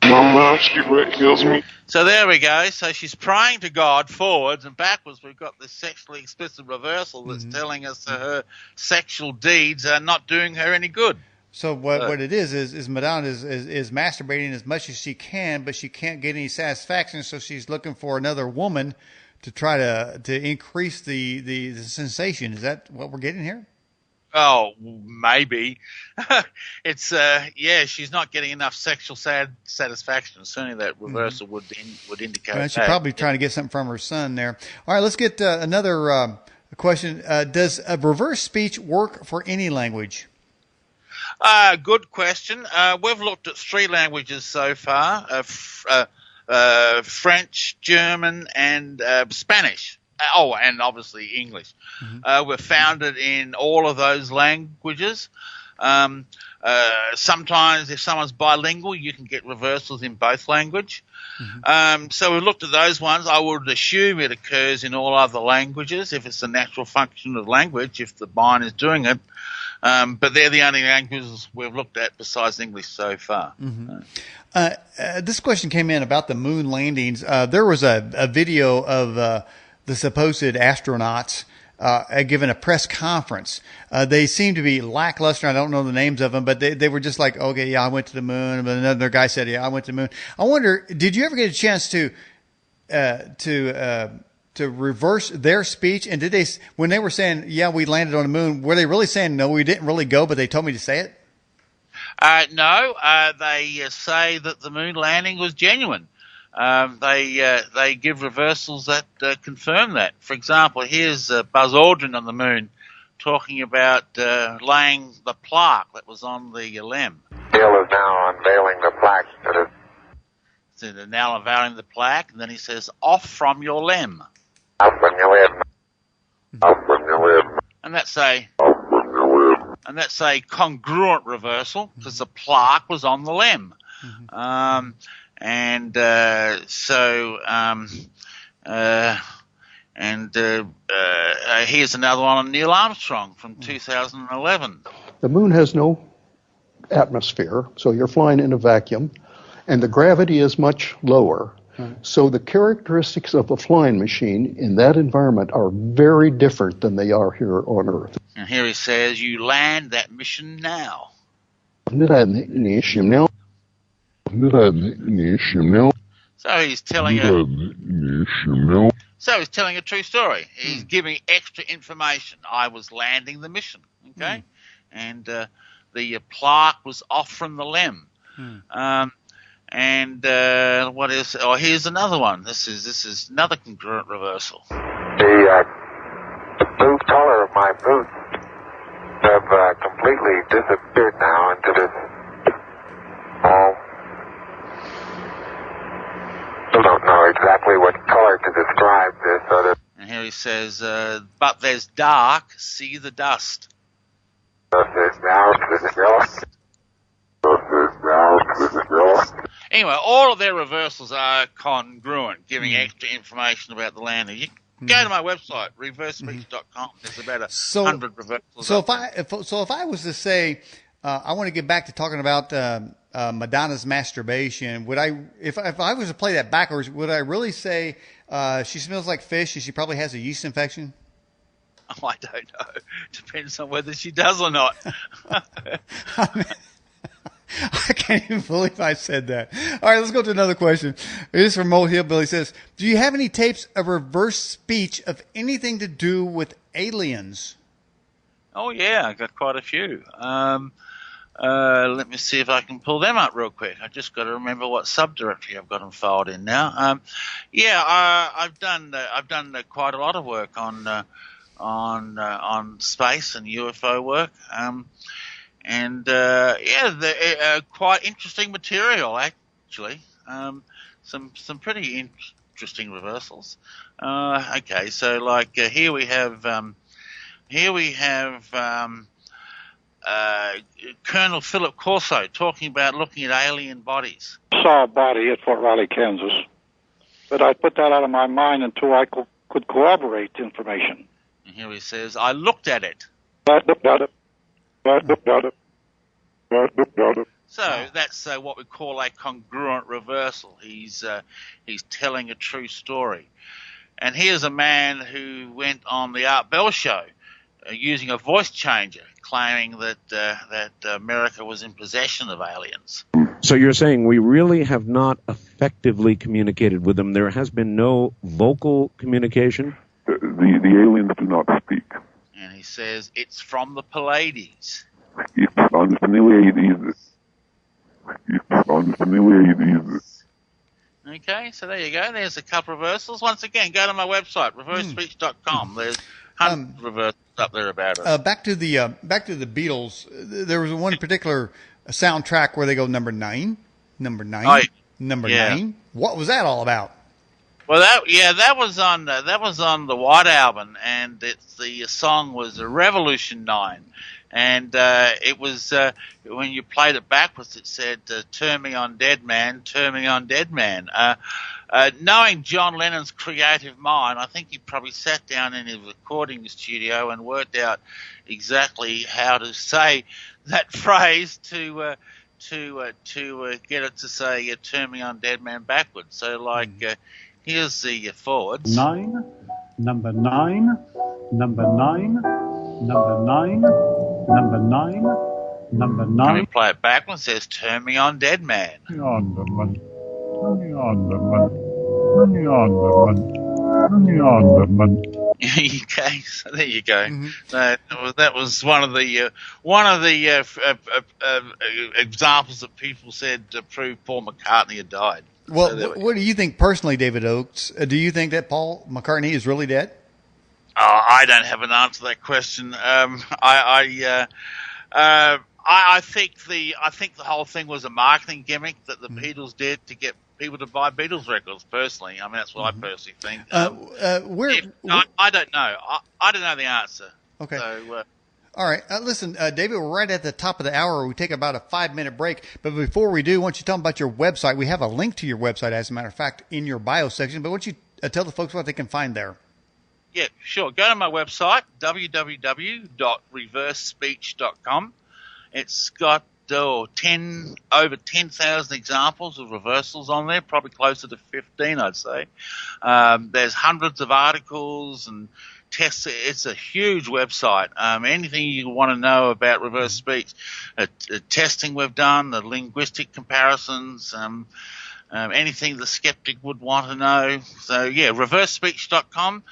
My masturbate kills me. So there we go. So she's praying to God forwards, and backwards we've got this sexually explicit reversal that's telling us that her sexual deeds are not doing her any good. So what it is Madonna is masturbating as much as she can, but she can't get any satisfaction, so she's looking for another woman to try to increase the sensation. Is that what we're getting here? Oh, maybe. It's she's not getting enough sexual satisfaction. Certainly that reversal would indicate Well, she's that. probably trying to get something from her son there. All right, let's get another question. Does a reverse speech work for any language? Good question. We've looked at 3 languages so far, French, German, and Spanish. And obviously English. We're founded in all of those languages. Sometimes if someone's bilingual, you can get reversals in both language. So we looked at those ones. I would assume it occurs in all other languages if it's a natural function of language, if the mind is doing it. But they're the only languages we've looked at besides English so far. This question came in about the moon landings. There was a video of the supposed astronauts given a press conference. They seem to be lackluster. I don't know the names of them, but they were just like, okay, yeah, I went to the moon. But another guy said, yeah, I went to the moon. I wonder, did you ever get a chance to reverse their speech? And did they, when they were saying, yeah, we landed on the moon, were they really saying, no, we didn't really go, but they told me to say it? No, they say that the moon landing was genuine. They give reversals that confirm that. For example, here's Buzz Aldrin on the moon talking about laying the plaque that was on the LEM. Neil is now unveiling the plaque that is. So they're now unveiling the plaque, and then he says, "Off from your LEM." Off from your LEM. Off from your LEM. And that's a congruent reversal because the plaque was on the LEM. Here's another one on Neil Armstrong from 2011. The moon has no atmosphere, so you're flying in a vacuum, and the gravity is much lower. So the characteristics of a flying machine in that environment are very different than they are here on Earth. And here he says, you land that mission now. So he's telling a true story. He's giving extra information. I was landing the mission, okay? And the plaque was off from the LEM. What is? Oh, here's another one. This is another congruent reversal. The blue color of my boots have completely disappeared now into this. I don't know exactly what color to describe this other. And here he says, but there's dark, see the dust. Anyway, all of their reversals are congruent, giving extra information about the lander. You can go to my website, reversespeech.com. There's about 100 reversals. So if I was to say, I want to get back to talking about Madonna's masturbation, would I, if I was to play that backwards, would I really say she smells like fish and she probably has a yeast infection? Oh, I don't know. Depends on whether she does or not. I can't even believe I said that. All right, let's go to another question. This is from Mo Hillbilly. It says, do you have any tapes of reverse speech of anything to do with aliens? Oh, yeah, I got quite a few. Let me see if I can pull them up real quick. I just got to remember what subdirectory I've got them filed in now. I've done quite a lot of work on space and UFO work. They're quite interesting material, actually. Some pretty interesting reversals. Okay, so like here we have Colonel Philip Corso talking about looking at alien bodies. Saw a body at Fort Riley, Kansas, but I put that out of my mind until I could corroborate the information. And here he says, I looked at it. So that's what we call a congruent reversal. He's telling a true story. And here's a man who went on the Art Bell show using a voice changer, claiming that America was in possession of aliens. So you're saying we really have not effectively communicated with them? There has been no vocal communication? The aliens do not speak. And he says it's from the Pleiades. It's on the Pleiades. Okay, so there you go. There's a couple of reversals. Once again, go to my website, reversespeech.com. There's 100 reversals up there about it. Back to the Beatles. There was one particular soundtrack where they go number 9. Number 9. What was that all about? Well, that was on the White Album, and the song was Revolution 9, and it was when you played it backwards, it said "Turn me on, dead man, turn me on, dead man." Knowing John Lennon's creative mind, I think he probably sat down in his recording studio and worked out exactly how to say that phrase to get it to say "Turn me on, dead man" backwards. So here's the forwards. 9, number 9, number 9, number 9, number 9, number 9. Let me play it backwards. It says, "Turn me on, dead man." Okay, so there you go. That was one of the examples that people said to prove Paul McCartney had died. Well, what do you think personally, David Oakes? Do you think that Paul McCartney is really dead? I don't have an answer to that question. I think the whole thing was a marketing gimmick that the Beatles did to get people to buy Beatles records. Personally, I mean that's what I personally think. I don't know. I don't know the answer. Okay. So, all right. Listen, David, we're right at the top of the hour. We take about a 5-minute break. But before we do, why don't you tell them about your website? We have a link to your website, as a matter of fact, in your bio section. But why don't you tell the folks what they can find there? Yeah, sure. Go to my website, www.reversespeech.com. It's got over 10,000 examples of reversals on there, probably closer to 15, I'd say. There's hundreds of articles and tests. It's a huge website. Anything you want to know about reverse speech, testing we've done, the linguistic comparisons, anything the skeptic would want to know. So, yeah, reversespeech.com.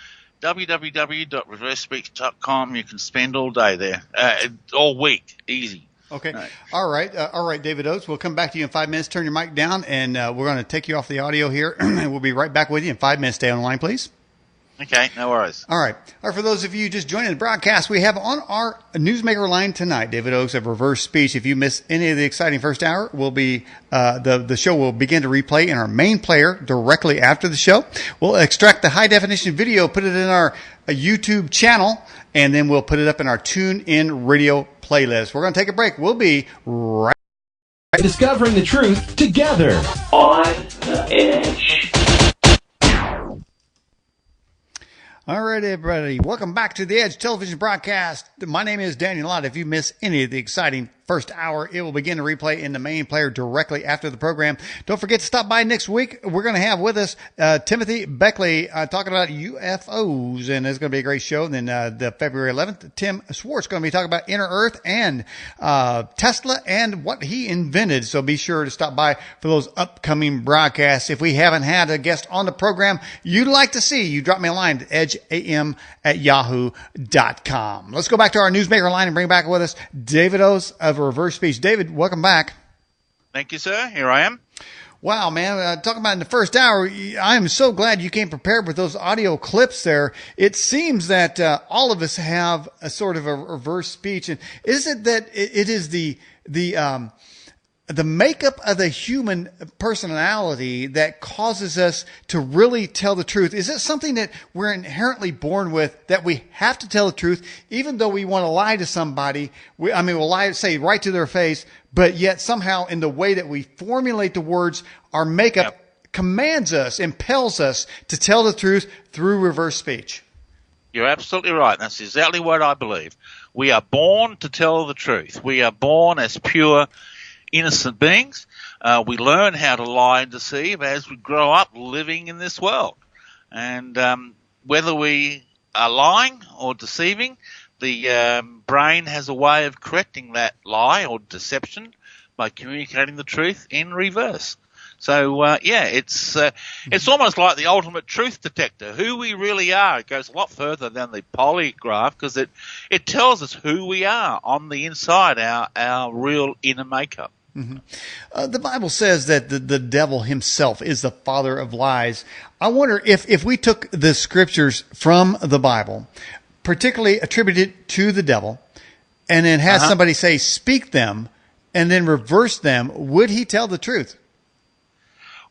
www.reversespeech.com. You can spend all day there, all week, easy. Okay. All right, David Oates. We'll come back to you in 5 minutes. Turn your mic down, and we're going to take you off the audio here, and we'll be right back with you in 5 minutes. Stay on the line, please. Okay, no worries. All right. For those of you just joining the broadcast, we have on our Newsmaker line tonight, David Oakes of Reverse Speech. If you miss any of the exciting first hour, we'll be the show will begin to replay in our main player directly after the show. We'll extract the high definition video, put it in our YouTube channel, and then we'll put it up in our TuneIn radio playlist. We're going to take a break. We'll be right Discovering the truth together. On the Edge. All right, everybody. Welcome back to the Edge television broadcast. My name is Daniel Lott. If you miss any of the exciting first hour, it will begin to replay in the main player directly after the program. Don't forget to stop by next week. We're going to have with us Timothy Beckley talking about UFOs, and it's going to be a great show. And then the February 11th, Tim Swartz going to be talking about Inner Earth and Tesla and what he invented. So be sure to stop by for those upcoming broadcasts. If we haven't had a guest on the program you'd like to see, you drop me a line at edgeam@yahoo.com. Let's go back to our newsmaker line and bring back with us David Oates of Reverse Speech. David, welcome back. Thank you, sir. Here I am. Wow, man. Talking about in the first hour, I am so glad you came prepared with those audio clips there. It seems that all of us have a sort of a reverse speech. And is it that it is the makeup of the human personality that causes us to really tell the truth? Is it something that we're inherently born with, that we have to tell the truth, even though we want to lie to somebody? We'll lie, say right to their face, but yet somehow in the way that we formulate the words, our makeup commands us, impels us to tell the truth through reverse speech. You're absolutely right. That's exactly what I believe. We are born to tell the truth. We are born as pure, innocent beings. We learn how to lie and deceive as we grow up living in this world. And whether we are lying or deceiving, the brain has a way of correcting that lie or deception by communicating the truth in reverse. So, it's almost like the ultimate truth detector, who we really are. It goes a lot further than the polygraph because it tells us who we are on the inside, our real inner makeup. Mm-hmm. The Bible says that the devil himself is the father of lies. I wonder if we took the scriptures from the Bible, particularly attributed to the devil, and then had somebody say, speak them, and then reverse them, would he tell the truth?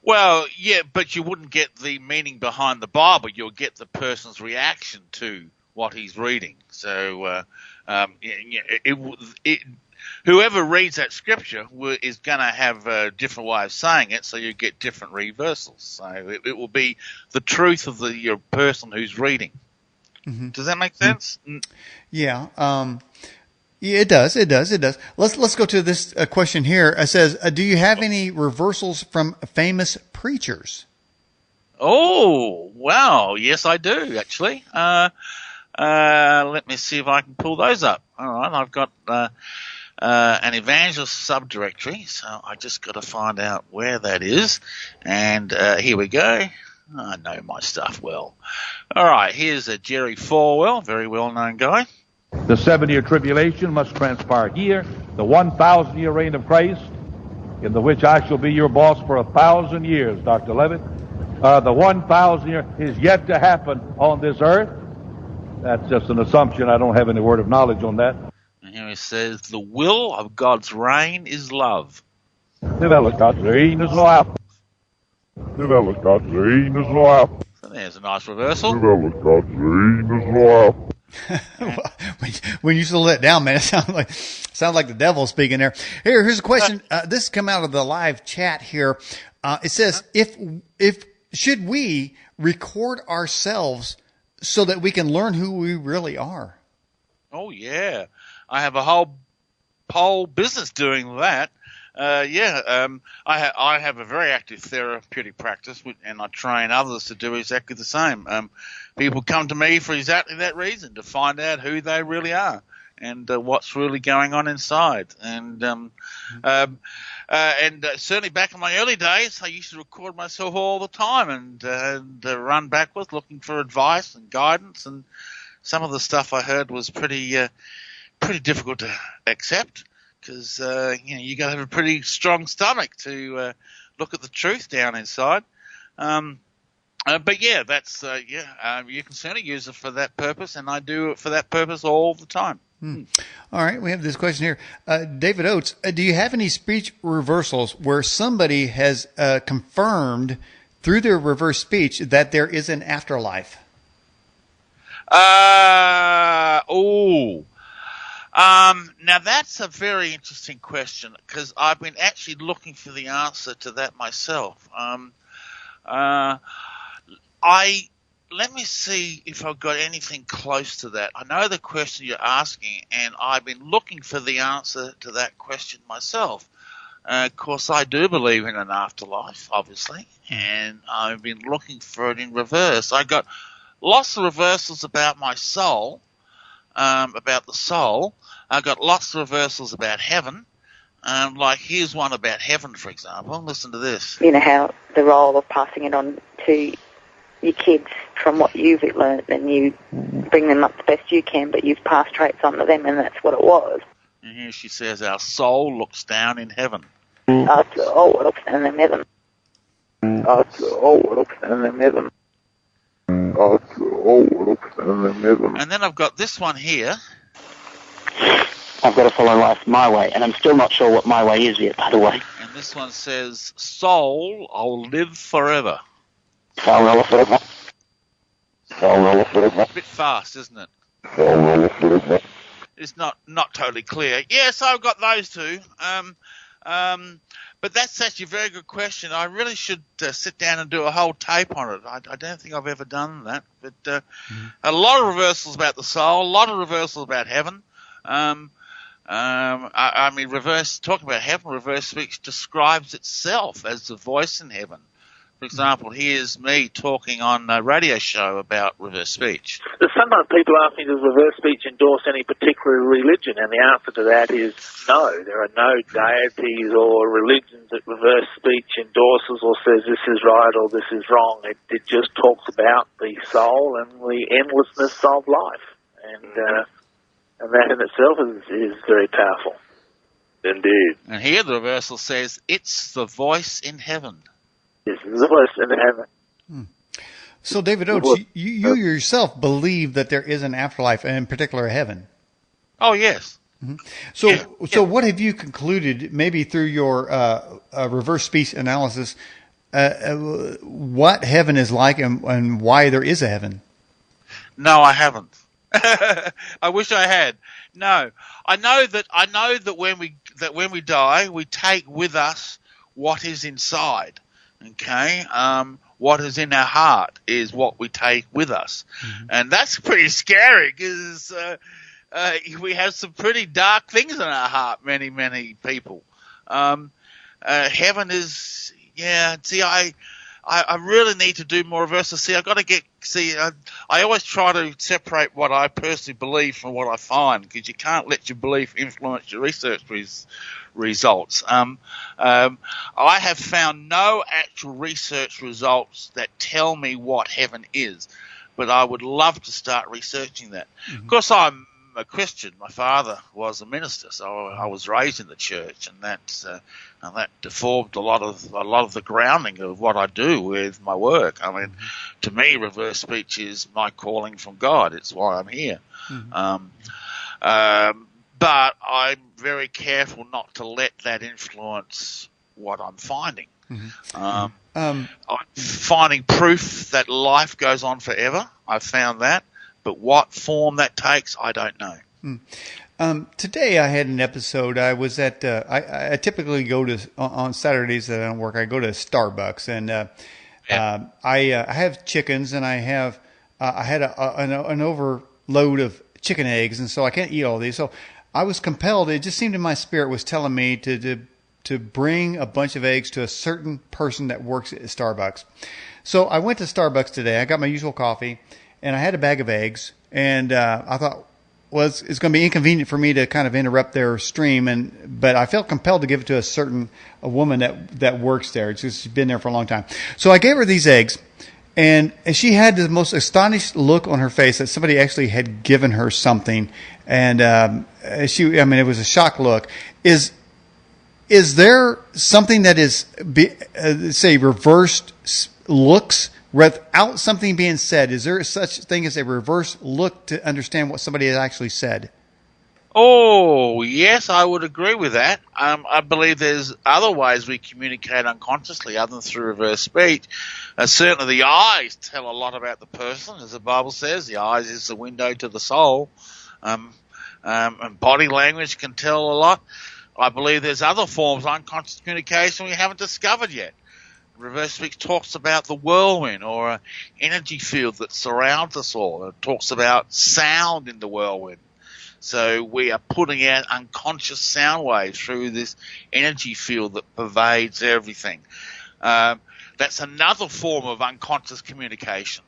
Well, yeah, but you wouldn't get the meaning behind the Bible. You'll get the person's reaction to what he's reading. So, whoever reads that scripture is going to have a different way of saying it, so you get different reversals. So it will be the truth of your person who's reading. Mm-hmm. Does that make sense? Mm-hmm. Yeah. Yeah, it does. It does. Let's go to this question here. It says, do you have any reversals from famous preachers? Oh, wow. Yes, I do, actually. Let me see if I can pull those up. All right. I've got an evangelist subdirectory, so I just got to find out where that is. And here we go. I know my stuff well. All right. Here's Jerry Falwell, very well-known guy. The 7-year tribulation must transpire here, the 1,000-year reign of Christ, in the which I shall be your boss for 1,000 years, Dr. Levitt. The 1,000 year is yet to happen on this earth. That's just an assumption. I don't have any word of knowledge on that. And here he says, the will of God's reign is love. Develop God's reign is love. Develop God's reign is love. So there's a nice reversal. Develop God's reign is love. When you slow that down, man, it sounds like the devil speaking there. Here's a question. This has come out of the live chat here. It says, if should we record ourselves so that we can learn who we really are? Oh yeah, I have a whole business doing that. I have a very active therapeutic practice, and I train others to do exactly the same. People come to me for exactly that reason, to find out who they really are and what's really going on inside. And certainly back in my early days, I used to record myself all the time and run backwards looking for advice and guidance. And some of the stuff I heard was pretty difficult to accept. Because you got to have a pretty strong stomach to look at the truth down inside. But yeah, that's you can certainly use it for that purpose, and I do it for that purpose all the time. All right, we have this question here, David Oates. Do you have any speech reversals where somebody has confirmed through their reverse speech that there is an afterlife? Now that's a very interesting question because I've been actually looking for the answer to that myself. Let me see if I've got anything close to that. I know the question you're asking, and I've been looking for the answer to that question myself. Of course, I do believe in an afterlife, obviously, and I've been looking for it in reverse. I got lots of reversals about my soul, about the soul. I got lots of reversals about heaven. Like here's one about heaven, for example. Listen to this. You know how the role of passing it on to your kids from what you've learned, and you bring them up the best you can, but you've passed traits on to them, and that's what it was. And here she says, our soul looks down in heaven. Our soul looks down in heaven. Our soul looks down in heaven. Our soul looks down in heaven. And then I've got this one here. I've got to follow life my way, and I'm still not sure what my way is yet, by the way. And this one says, soul, I'll live forever. I'll live forever. I'll live forever. A bit fast, isn't it? I'll live forever. It's not totally clear. Yes, I've got those two. But that's actually a very good question. I really should sit down and do a whole tape on it. I don't think I've ever done that. But a lot of reversals about the soul, a lot of reversals about heaven. I mean, talking about heaven, reverse speech describes itself as the voice in heaven. For example, here's me talking on a radio show about reverse speech. Sometimes people ask me, does reverse speech endorse any particular religion? And the answer to that is no. There are no deities or religions that reverse speech endorses or says this is right or this is wrong. It just talks about the soul and the endlessness of life. And that in itself is very powerful. Indeed. And here the reversal says, it's the voice in heaven. It's the voice in heaven. So, David Oates, you yourself believe that there is an afterlife, and in particular, a heaven. Oh, yes. Mm-hmm. So what have you concluded, maybe through your reverse speech analysis, what heaven is like and why there is a heaven? No, I haven't. I wish I had. No, I know that when we die, we take with us what is inside. Okay, what is in our heart is what we take with us, and that's pretty scary because we have some pretty dark things in our heart. Many people. Heaven is, yeah. See, I really need to do more reversal. See, I've got to I always try to separate what I personally believe from what I find, because you can't let your belief influence your research results. I have found no actual research results that tell me what heaven is, but I would love to start researching that. Of course, I'm a Christian. My father was a minister, so I was raised in the church, and that deformed a lot of the grounding of what I do with my work. I mean, to me, reverse speech is my calling from God. It's why I'm here. But I'm very careful not to let that influence what I'm finding. I'm finding proof that life goes on forever. I've found that. But what form that takes, I don't know. Today I had an episode. I was at, I typically go to, on Saturdays that I don't work, I go to Starbucks, and I have chickens, and I had an overload of chicken eggs, and so I can't eat all these. So I was compelled, it just seemed in my spirit was telling me to bring a bunch of eggs to a certain person that works at Starbucks. So I went to Starbucks today. I got my usual coffee, and I had a bag of eggs, and I thought, well, it's going to be inconvenient for me to kind of interrupt their stream, but I felt compelled to give it to a woman that works there. She's been there for a long time. So I gave her these eggs, and she had the most astonished look on her face that somebody actually had given her something, and it was a shocked look. Is there something that is, say, reversed looks without something being said? Is there such thing as a reverse look to understand what somebody has actually said? Oh, yes, I would agree with that. I believe there's other ways we communicate unconsciously other than through reverse speech. Certainly the eyes tell a lot about the person. As the Bible says, the eyes is the window to the soul. and body language can tell a lot. I believe there's other forms of unconscious communication we haven't discovered yet. Reverse speech talks about the whirlwind, or an energy field that surrounds us all. It talks about sound in the whirlwind. So we are putting out unconscious sound waves through this energy field that pervades everything. That's another form of unconscious communication.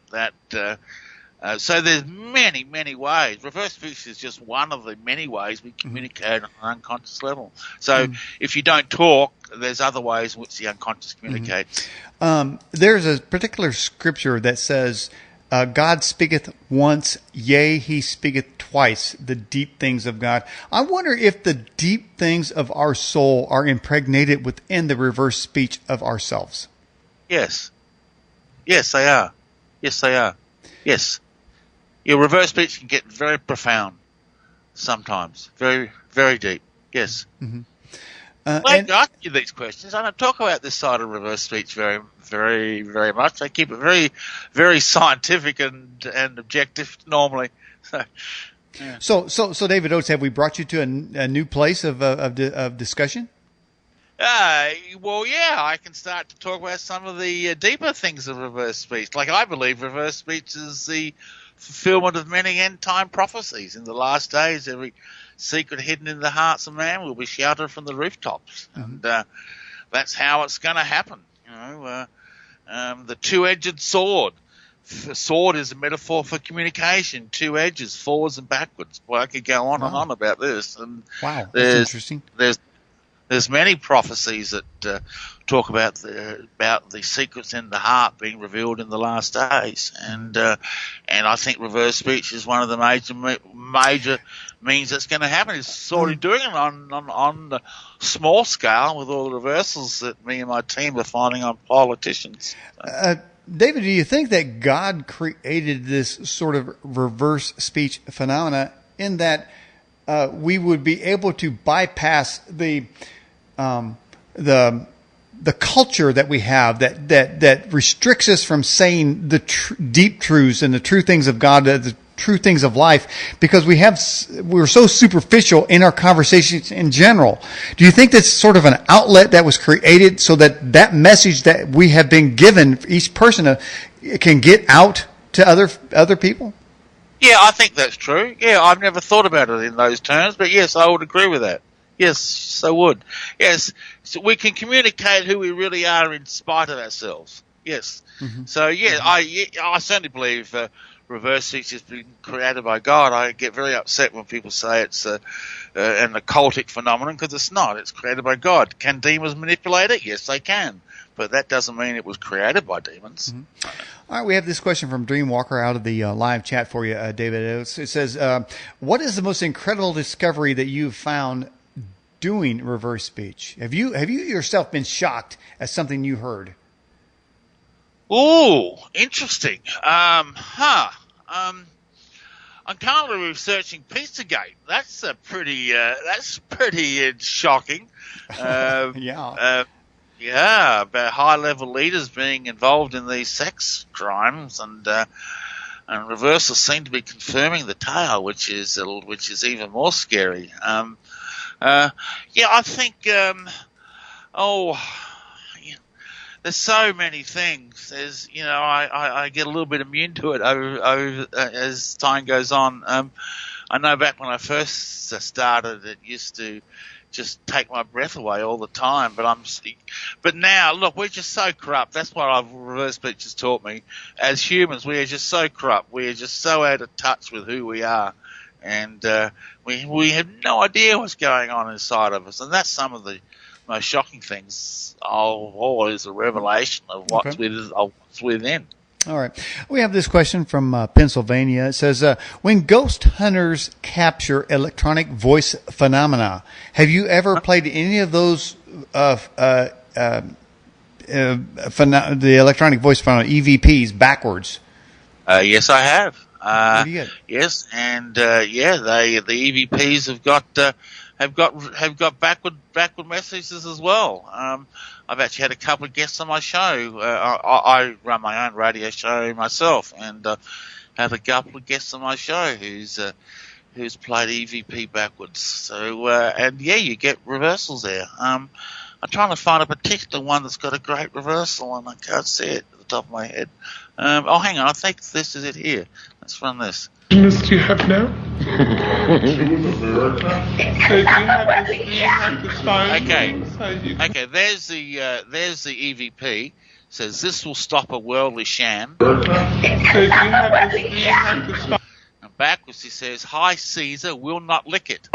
So there's many, many ways. Reverse speech is just one of the many ways we communicate on an unconscious level. So if you don't talk, there's other ways in which the unconscious communicates. There's a particular scripture that says, God speaketh once, yea, he speaketh twice, the deep things of God. I wonder if the deep things of our soul are impregnated within the reverse speech of ourselves. Yes. Yes, they are. Yes, they are. Yes. Your reverse speech can get very profound sometimes. Very, very deep. Yes. Mm-hmm. I ask you these questions. I don't talk about this side of reverse speech very, very, very much. I keep it very, very scientific and objective normally. So, David Oates, have we brought you to a new place of discussion? Well, yeah, I can start to talk about some of the deeper things of reverse speech. Like, I believe reverse speech is the fulfillment of many end-time prophecies. In the last days, every secret hidden in the hearts of man will be shouted from the rooftops. Mm-hmm. And that's how it's going to happen. The two-edged sword. Sword is a metaphor for communication. Two edges, forwards and backwards. Well, I could go on and on about this. And wow, that's interesting. There's many prophecies that talk about the secrets in the heart being revealed in the last days, and I think reverse speech is one of the major means that's going to happen. It's sort of doing it on the small scale with all the reversals that me and my team are finding on politicians. David, do you think that God created this sort of reverse speech phenomena in that we would be able to bypass the culture that we have that restricts us from saying the deep truths and the true things of God, the true things of life, because we're so superficial in our conversations in general? Do you think that's sort of an outlet that was created so that message that we have been given, each person can get out to other people? Yeah, I think that's true. Yeah, I've never thought about it in those terms, but yes, I would agree with that. Yes, I would. Yes, so we can communicate who we really are in spite of ourselves. Yes. Mm-hmm. So, yeah, I certainly believe reverse speech has been created by God. I get very upset when people say it's an occultic phenomenon, because it's not. It's created by God. Can demons manipulate it? Yes, they can. But that doesn't mean it was created by demons. Mm-hmm. All right, we have this question from Dreamwalker out of the live chat for you, David. It says, what is the most incredible discovery that you've found doing reverse speech? Have you yourself been shocked at something you heard? Oh, interesting. I'm currently researching Pizzagate. That's pretty shocking. Yeah, about high-level leaders being involved in these sex crimes, and reversals seem to be confirming the tale, which is even more scary. I think. There's so many things. There's, I get a little bit immune to it over as time goes on. I know back when I first started, it used to just take my breath away all the time. But now, look, we're just so corrupt. That's what reverse speech has taught me. As humans, we are just so corrupt. We are just so out of touch with who we are, and we have no idea what's going on inside of us. And that's some of the most shocking things. Is a revelation of what's within. All right. We have this question from Pennsylvania. It says, when ghost hunters capture electronic voice phenomena, have you ever played any of those the electronic voice phenomena, EVPs, backwards? Yes, I have. What do you get? Yes, and the EVPs have got backward messages as well. I've actually had a couple of guests on my show. I run my own radio show myself, and had a couple of guests on my show who who's played EVP backwards. So, and yeah, you get reversals there. I'm trying to find a particular one that's got a great reversal, and I can't see it at the top of my head. Oh, hang on, I think this is it here. Let's run this. Do you have now? Okay, there's the EVP. Says this will stop a worldly sham. And backwards he says, "Hi Caesar, will not lick it."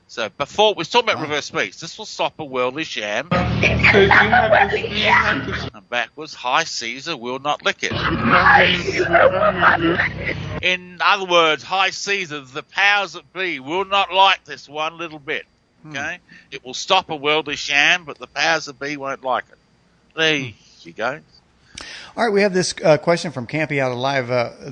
So before we was talking about reverse speech. This will stop a worldly sham. And backwards, "Hi Caesar, will not lick it." In other words, "Hi Caesar, the powers that be will not like this one little bit." Okay, it will stop a worldly sham, but the powers that be won't like it. There you go. All right, we have this question from Campy out of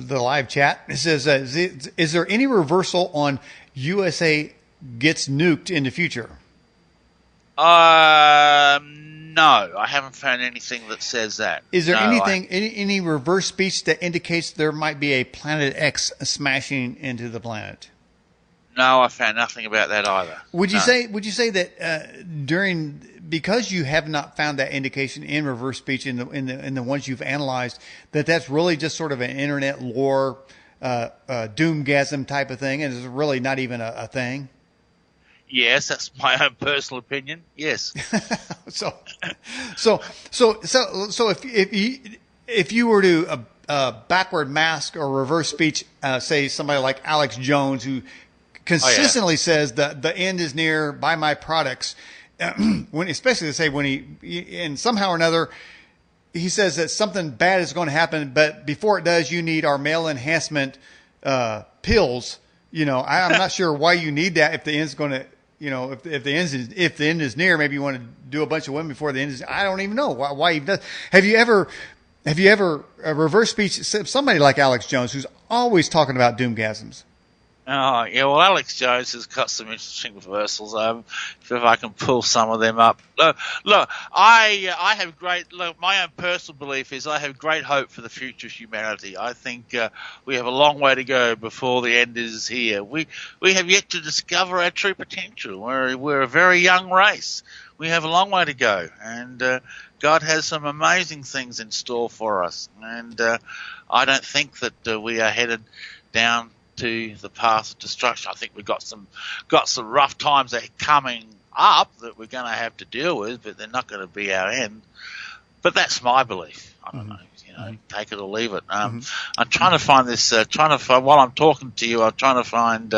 the live chat. It says, "Is there any reversal on USA gets nuked in the future?" No, I haven't found anything that says that. Is there any reverse speech that indicates there might be a Planet X smashing into the planet? No, I found nothing about that either. Would you say that because you have not found that indication in reverse speech in the ones you've analyzed, that's really just sort of an internet lore doomgasm type of thing, and is really not even a thing? Yes, that's my own personal opinion. Yes. So if you were to backward mask or reverse speech, say somebody like Alex Jones, who consistently says that the end is near, buy my products, especially to say when and somehow or another, he says that something bad is going to happen, but before it does, you need our male enhancement pills. I'm not sure why you need that if the end's going to, if the end is near, maybe you want to do a bunch of women before the end is. I don't even know why he does. Have you ever reverse speech somebody like Alex Jones, who's always talking about doomgasms? Oh, yeah, well, Alex Jones has got some interesting reversals. If I can pull some of them up. Look, I have my own personal belief is I have great hope for the future of humanity. I think we have a long way to go before the end is here. We have yet to discover our true potential. We're a very young race. We have a long way to go, and God has some amazing things in store for us. And I don't think that we are headed down to the path of destruction. I think we've got some rough times that are coming up that we're going to have to deal with, but they're not going to be our end. But that's my belief. I don't know. Take it or leave it. I'm trying to find this. While I'm talking to you, I'm trying to find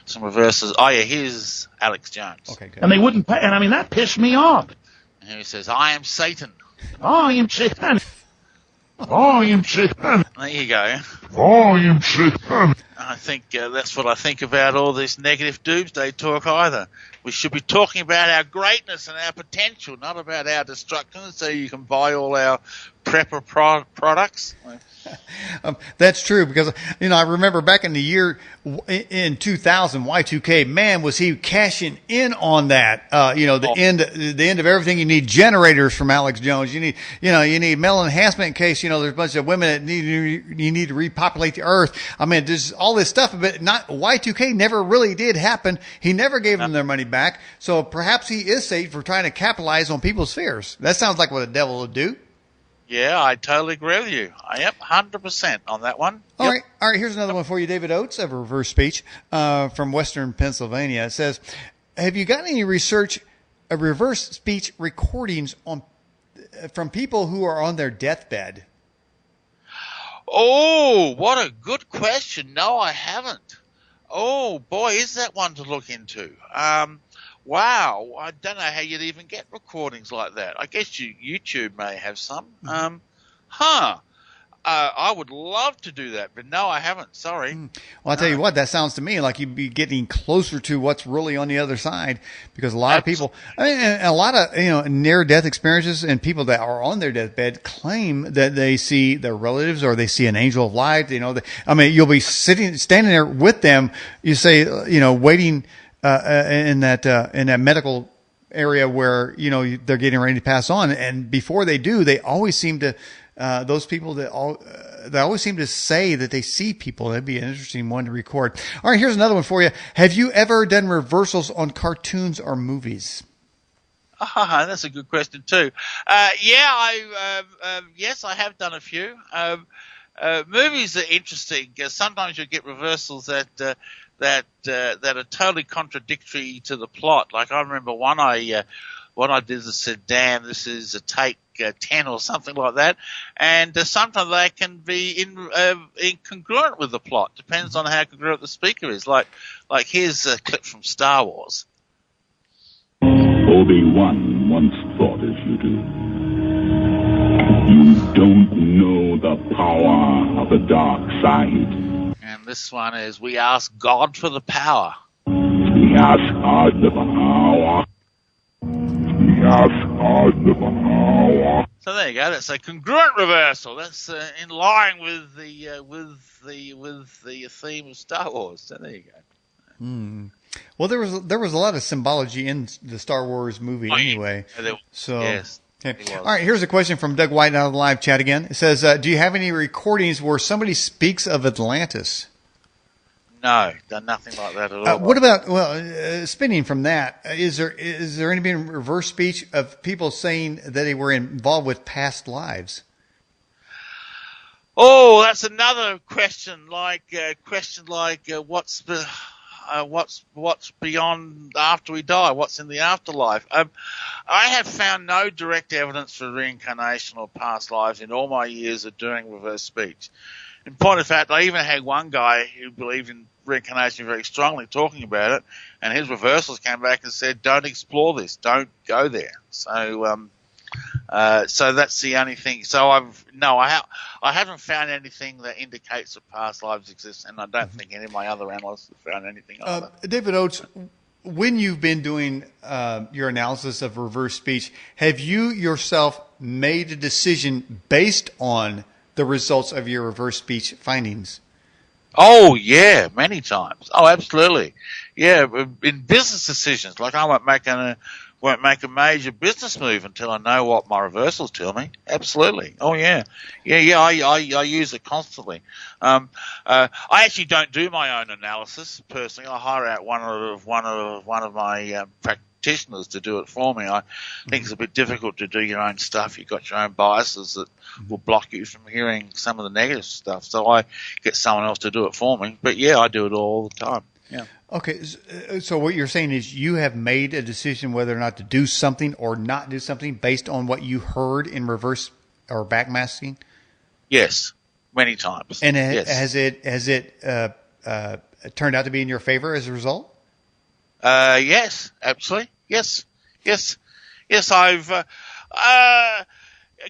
some reverses. Oh yeah, here's Alex Jones. Okay, good. And they wouldn't pay. And I mean that pissed me off. And he says, "I am Satan." I am Satan. I am Satan. There you go. I am Satan. I think that's what I think about all this negative doomsday talk either. We should be talking about our greatness and our potential, not about our destruction, so you can buy all our prepper products. That's true, because I remember back in the year in 2000, Y2K, man, was he cashing in on that. The end of everything. You need generators from Alex Jones. You need male enhancement in case there's a bunch of women that you need to repopulate the earth. I mean, there's all this stuff, but Y2K never really did happen. He never gave them their money back. So perhaps he is Satan for trying to capitalize on people's fears. That sounds like what the devil would do. Yeah, I totally agree with you. Yep, 100% on that one. All right. Here's another one for you, David Oates of Reverse Speech from Western Pennsylvania. It says, "Have you got any research of reverse speech recordings from people who are on their deathbed?" Oh, what a good question. No, I haven't. Oh boy, is that one to look into. Wow, I don't know how you'd even get recordings like that. I guess YouTube may have some. I would love to do that, but no, I haven't. Sorry. Well, I'll tell you what, that sounds to me like you'd be getting closer to what's really on the other side, because a lot of people, a lot of near-death experiences and people that are on their deathbed claim that they see their relatives or they see an angel of light. You'll be standing there with them. You say, waiting in that medical area where, they're getting ready to pass on. And before they do, they always seem to, those people they always seem to say that they see people. That'd be an interesting one to record. All right, here's another one for you. Have you ever done reversals on cartoons or movies? That's a good question too. Yes, I have done a few. Movies are interesting. Sometimes you get reversals that are totally contradictory to the plot. Like I remember one I did that said, "Damn, this is a take 10" or something like that. And sometimes they can be incongruent with the plot. Depends on how congruent the speaker is. Like here's a clip from Star Wars. Obi-Wan once thought as you do. You don't know the power of the dark side. And this one is, we ask God for the power. We ask God for the power. We ask God for the power. So there you go. That's a congruent reversal. That's in line with the theme of Star Wars. So there you go. Well, there was a lot of symbology in the Star Wars movie anyway. So yes. Okay. All right, here's a question from Doug White out of the live chat again. It says, do you have any recordings where somebody speaks of Atlantis? No, done nothing like that at all. What about, spinning from that, is there any been reverse speech of people saying that they were involved with past lives? Oh, that's another question. What's beyond after we die? What's in the afterlife? I have found no direct evidence for reincarnation or past lives in all my years of doing reverse speech. In point of fact, I even had one guy who believed in reincarnation very strongly talking about it, and his reversals came back and said, "Don't explore this. Don't go there." So that's the only thing. So I haven't found anything that indicates that past lives exist, and I don't think any of my other analysts have found anything either. David Oates, when you've been doing your analysis of reverse speech, have you yourself made a decision based on the results of your reverse speech findings? Oh yeah, many times. Oh, absolutely. Yeah, in business decisions, like I won't make a major business move until I know what my reversals tell me. Absolutely. Oh yeah. I use it constantly. I actually don't do my own analysis personally. I hire out one of my practitioners to do it for me. I think it's a bit difficult to do your own stuff. You've got your own biases that will block you from hearing some of the negative stuff. So I get someone else to do it for me. But yeah, I do it all the time. Yeah. Okay, so what you're saying is you have made a decision whether or not to do something or not do something based on what you heard in reverse or backmasking? Yes, many times. And yes. has it turned out to be in your favor as a result? Yes, absolutely. Yes. I've a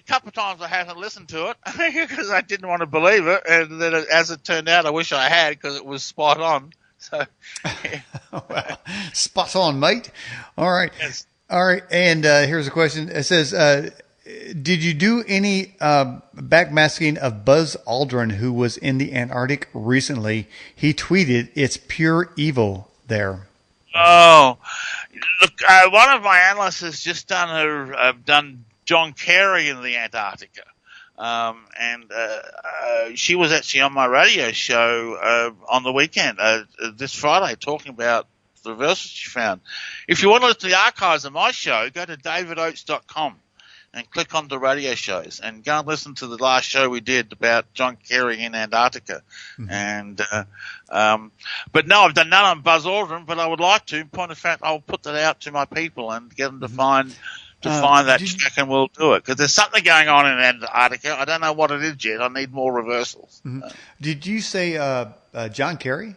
couple of times I haven't listened to it because I didn't want to believe it, and then as it turned out, I wish I had because it was spot on. So, yeah. Well, spot on, mate. All right. Yes. All right. And here's a question. It says, did you do any backmasking of Buzz Aldrin, who was in the Antarctic recently? He tweeted, "It's pure evil there." Oh, look, one of my analysts has just done John Kerry in the Antarctica. And she was actually on my radio show on the weekend this Friday talking about the reversals she found. If you want to listen to the archives of my show, go to davidoates.com and click on the radio shows and go and listen to the last show we did about John Kerry in Antarctica. Mm-hmm. And but no, I've done none on Buzz Aldrin, but I would like to. In point of fact, I'll put that out to my people and get them to find that track, and we'll do it, because there's something going on in Antarctica. I don't know what it is yet. I need more reversals. Mm-hmm. Did you say John Kerry?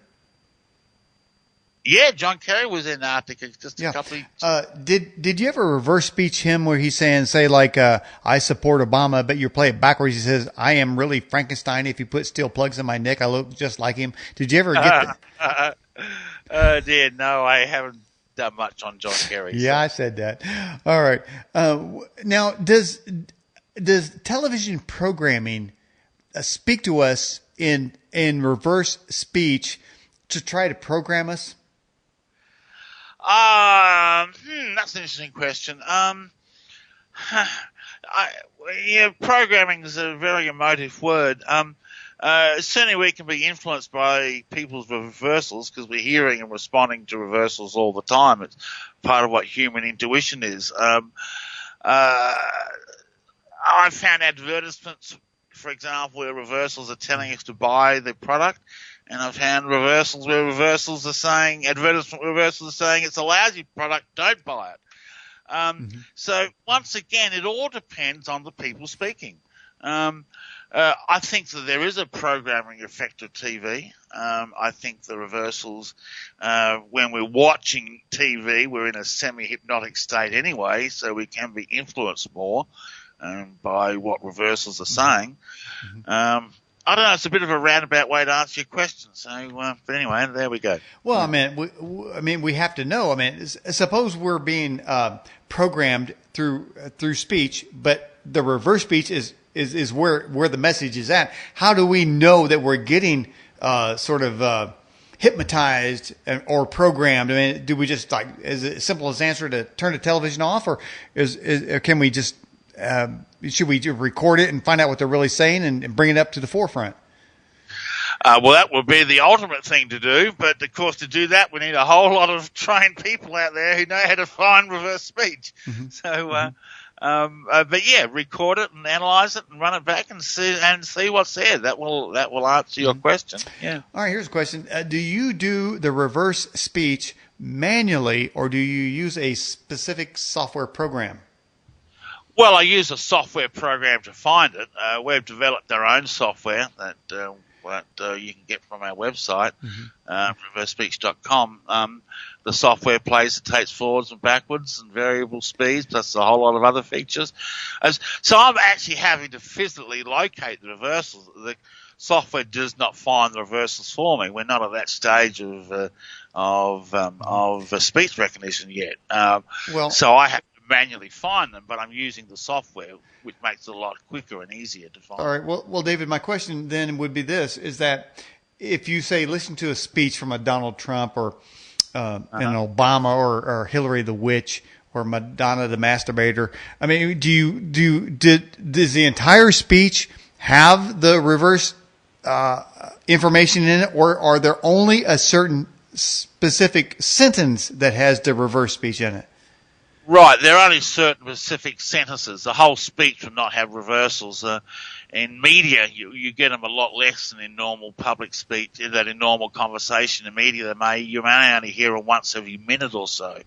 Yeah, John Kerry was in Antarctica just a couple of Did you ever reverse speech him where he's saying, I support Obama, but you play it backwards? He says, I am really Frankenstein. If you put steel plugs in my neck, I look just like him. Did you ever get that? No, I haven't done much on John Kerry. Yeah, so. I said that. All right. Now, does television programming speak to us in reverse speech to try to program us? That's an interesting question. Programming is a very emotive word. Certainly we can be influenced by people's reversals because we're hearing and responding to reversals all the time. It's part of what human intuition is. I've found advertisements, for example, where reversals are telling us to buy the product, and I've found reversals where advertisement reversals are saying it's a lousy product, don't buy it. So once again, it all depends on the people speaking. I think that there is a programming effect of TV. I think the reversals, when we're watching TV, we're in a semi-hypnotic state anyway, so we can be influenced more by what reversals are saying. I don't know. It's a bit of a roundabout way to answer your question. So, but anyway, there we go. Well, we have to know. I mean, suppose we're being programmed through speech, but the reverse speech is where the message is at. How do we know that we're getting hypnotized or programmed? I mean, do we just is it as simple as answer to turn the television off, or can we just should we record it and find out what they're really saying and bring it up to the forefront? Well, that would be the ultimate thing to do, but of course to do that we need a whole lot of trained people out there who know how to find reverse speech. So, but yeah, record it and analyze it and run it back and see what's there. That will answer your question. Yeah. All right, here's a question: do you do the reverse speech manually, or do you use a specific software program? Well, I use a software program to find it. We've developed our own software that you can get from our website, reversespeech.com. The software plays and takes forwards and backwards and variable speeds, plus a whole lot of other features. So I'm actually having to physically locate the reversals. The software does not find the reversals for me. We're not at that stage of speech recognition yet. So I have to manually find them, but I'm using the software, which makes it a lot quicker and easier to find. All right. Well, David, my question then would be this: is that if you say listen to a speech from a Donald Trump or an Obama or Hillary the witch or Madonna the masturbator, I mean, does the entire speech have the reverse information in it, or are there only a certain specific sentence that has the reverse speech in it? Right, there are only certain specific sentences. The whole speech will not have reversals. In media, you get them a lot less than in normal public speech. In normal conversation in media, you may only hear them once every minute or so,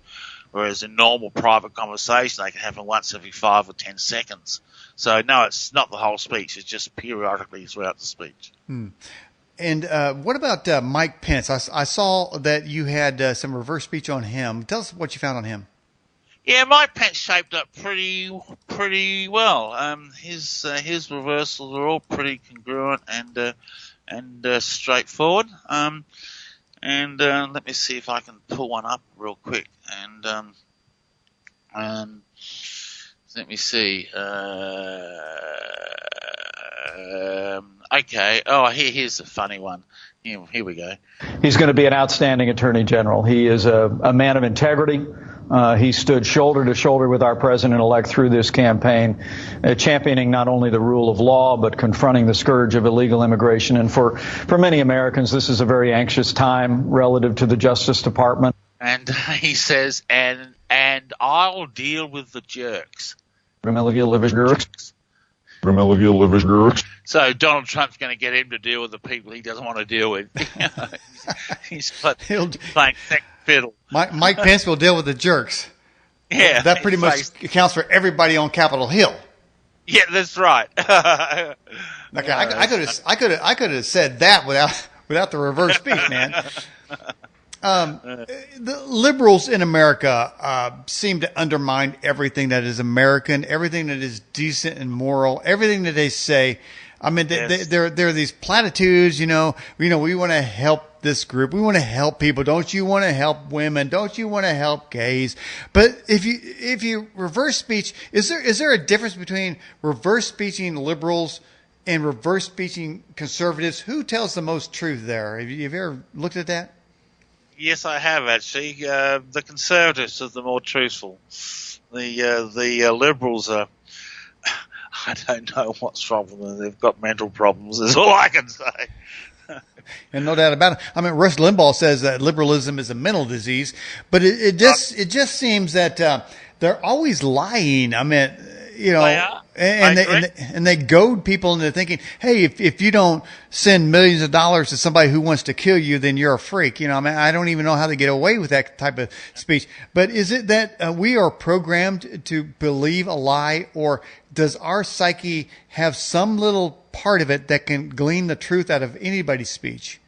whereas in normal private conversation, they can happen once every 5 or 10 seconds. So no, it's not the whole speech. It's just periodically throughout the speech. And what about Mike Pence? I saw that you had some reverse speech on him. Tell us what you found on him. Yeah, Mike Pence shaped up pretty well. His reversals are all pretty congruent and straightforward. And let me see if I can pull one up real quick. And let me see. Okay. Oh, here's a funny one. Here we go. He's going to be an outstanding attorney general. He is a man of integrity. He stood shoulder to shoulder with our president-elect through this campaign, championing not only the rule of law, but confronting the scourge of illegal immigration. And for many Americans, this is a very anxious time relative to the Justice Department. And he says, and I'll deal with the jerks. So Donald Trump's going to get him to deal with the people he doesn't want to deal with. He's playing second fiddle. Mike Pence will deal with the jerks. Yeah, that pretty much accounts for everybody on Capitol Hill. Yeah, that's right. Okay, I could have said that without the reverse speech, man. The liberals in America seem to undermine everything that is American, everything that is decent and moral, everything that they say. I mean, there are these platitudes, we want to help this group. We want to help people. Don't you want to help women? Don't you want to help gays? But if you reverse speech, is there a difference between reverse speeching liberals and reverse speeching conservatives? Who tells the most truth there? Have you ever looked at that? Yes, I have actually. The Conservatives are the more truthful. The Liberals are. I don't know what's wrong with them. They've got mental problems. Is all I can say. And no doubt about it. I mean, Rush Limbaugh says that liberalism is a mental disease, but it just seems that they're always lying. I mean, you know, and they goad people into thinking, hey, if you don't send millions of dollars to somebody who wants to kill you, then you're a freak. You know, I mean, I don't even know how they get away with that type of speech. But is it that we are programmed to believe a lie, or does our psyche have some little part of it that can glean the truth out of anybody's speech?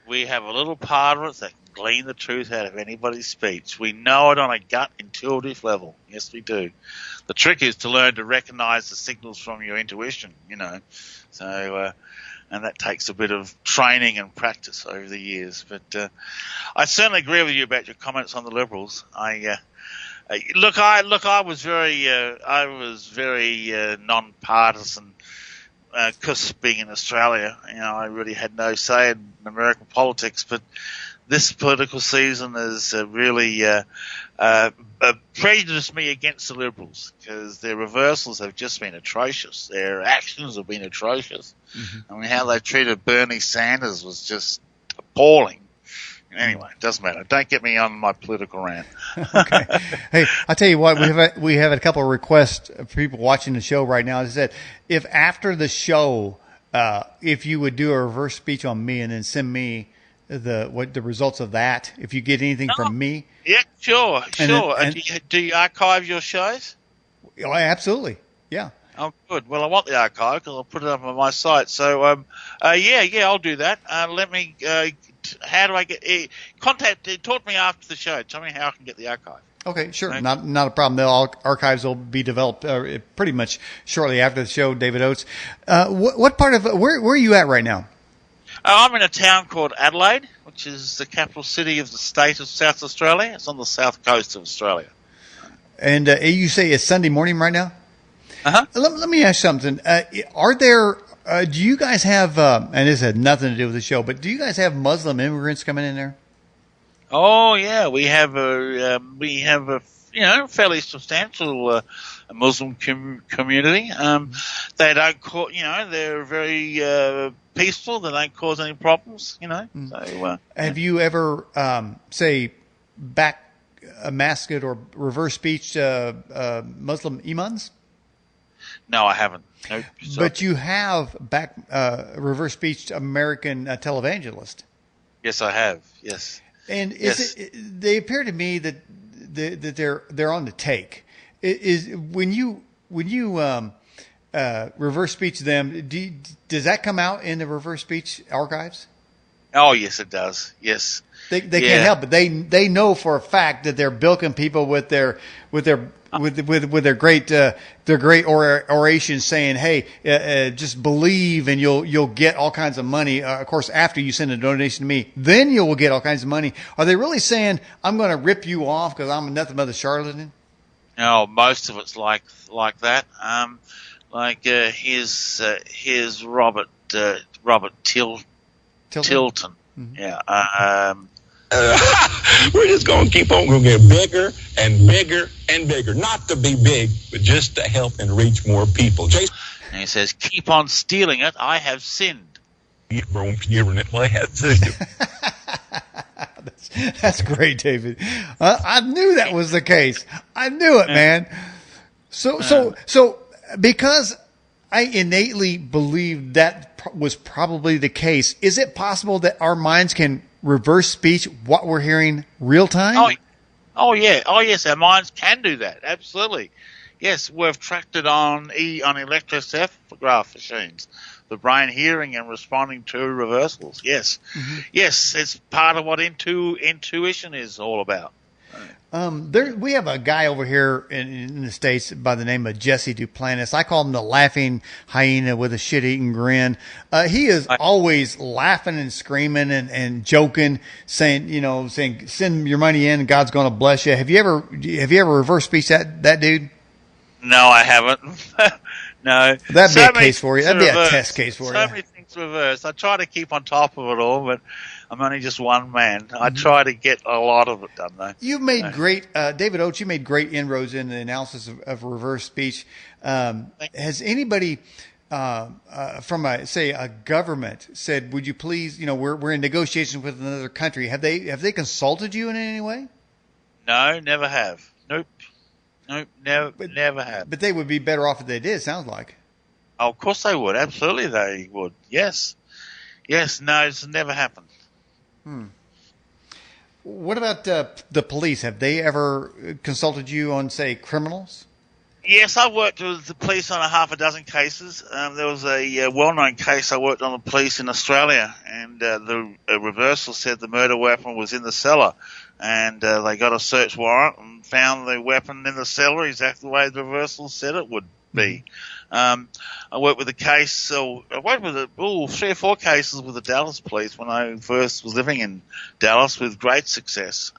We have a little part of it that can glean the truth out of anybody's speech. We know it on a gut intuitive level. Yes, we do. The trick is to learn to recognize the signals from your intuition, you know. So, and that takes a bit of training and practice over the years. But I certainly agree with you about your comments on the Liberals. I was very non-partisan. Because being in Australia, you know, I really had no say in American politics. But this political season has really prejudiced me against the Liberals, because their reversals have just been atrocious. Their actions have been atrocious. Mm-hmm. I mean, how they treated Bernie Sanders was just appalling. Anyway, it doesn't matter. Don't get me on my political rant. Okay. Hey, I'll tell you what, we have a couple of requests for people watching the show right now. It said, if after the show, if you would do a reverse speech on me and then send me the results of that, if you get anything from me. Yeah, sure. And do you archive your shows? Oh, absolutely. Yeah. Oh, good. Well, I want the archive because I'll put it up on my site. So, yeah, I'll do that. Let me. How do I get contact? Talk to me after the show. Tell me how I can get the archive. Okay, sure. Okay. Not a problem. The archives will be developed pretty much shortly after the show. David Oates, what part of where are you at right now? I'm in a town called Adelaide, which is the capital city of the state of South Australia. It's on the south coast of Australia. And you say it's Sunday morning right now? Uh-huh. Let me ask something. Are there? Do you guys have? And this had nothing to do with the show, but do you guys have Muslim immigrants coming in there? Oh yeah, we have a fairly substantial Muslim community. They don't cause, they're very peaceful. They don't cause any problems. So have you ever backmasked or reverse speech Muslim imams? No, I haven't. Nope. But you have reverse speech American televangelist. Yes, I have. Yes. And they appear to me that they're on the take. When you reverse speech them, does that come out in the reverse speech archives? Oh yes, it does. Yes. They can't help it. They know for a fact that they're bilking people with their great oration, saying, "Hey, just believe and you'll get all kinds of money." Of course, after you send a donation to me, then you will get all kinds of money. Are they really saying, "I'm going to rip you off because I'm nothing but a charlatan"? No, most of it's like that. Here's Robert Tilton. Mm-hmm. Yeah. We're just going to keep on. We're going to get bigger and bigger and bigger. Not to be big, but just to help and reach more people. Jason. And he says, keep on stealing it. I have sinned. That's great, David. I knew that was the case. I knew it, man. So because I innately believe that was probably the case, is it possible that our minds can reverse speech what we're hearing real time? Oh yes, our minds can do that. Absolutely. Yes, we've tracked it on electroencephalograph machines, the brain hearing and responding to reversals. Yes. Mm-hmm. Yes, it's part of what intuition is all about. We have a guy over here in the States by the name of Jesse Duplantis. I call him the laughing hyena with a shit-eating grin. He is always laughing and screaming and joking, saying, send your money in and God's going to bless you. Have you ever reverse speech that dude? No, I haven't. No. That'd be a case for you. That'd be a test case for you. So many things reversed. I try to keep on top of it all, but I'm only just one man. I try to get a lot of it done, though. You've made great, David Oates, you made great inroads in the analysis of reverse speech. Has anybody from a government said, would you please, we're in negotiations with another country. Have they consulted you in any way? No, never have. Nope, never have. But they would be better off if they did, sounds like. Oh, of course they would. Absolutely they would. Yes. No, it's never happened. What about the police? Have they ever consulted you on, say, criminals? Yes, I worked with the police on a half a dozen cases. There was a well-known case I worked on the police in Australia, and the reversal said the murder weapon was in the cellar. And they got a search warrant and found the weapon in the cellar exactly the way the reversal said it would be. I worked with a case, I worked with 3 or 4 cases with the Dallas police when I first was living in Dallas with great success.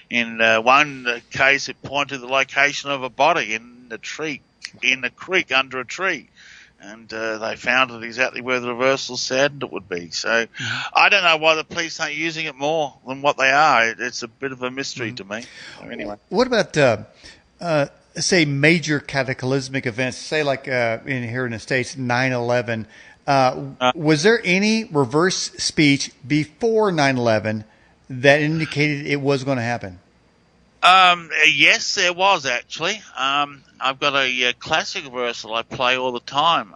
In one case, it pointed to the location of a body in a creek under a tree. And they found it exactly where the reversal said it would be. So I don't know why the police aren't using it more than what they are. It's a bit of a mystery to me. So anyway. What about, say, major cataclysmic events, say like here in the States, 9/11? Was there any reverse speech before 9/11 that indicated it was going to happen? Yes, there was actually. I've got a classic reversal I play all the time.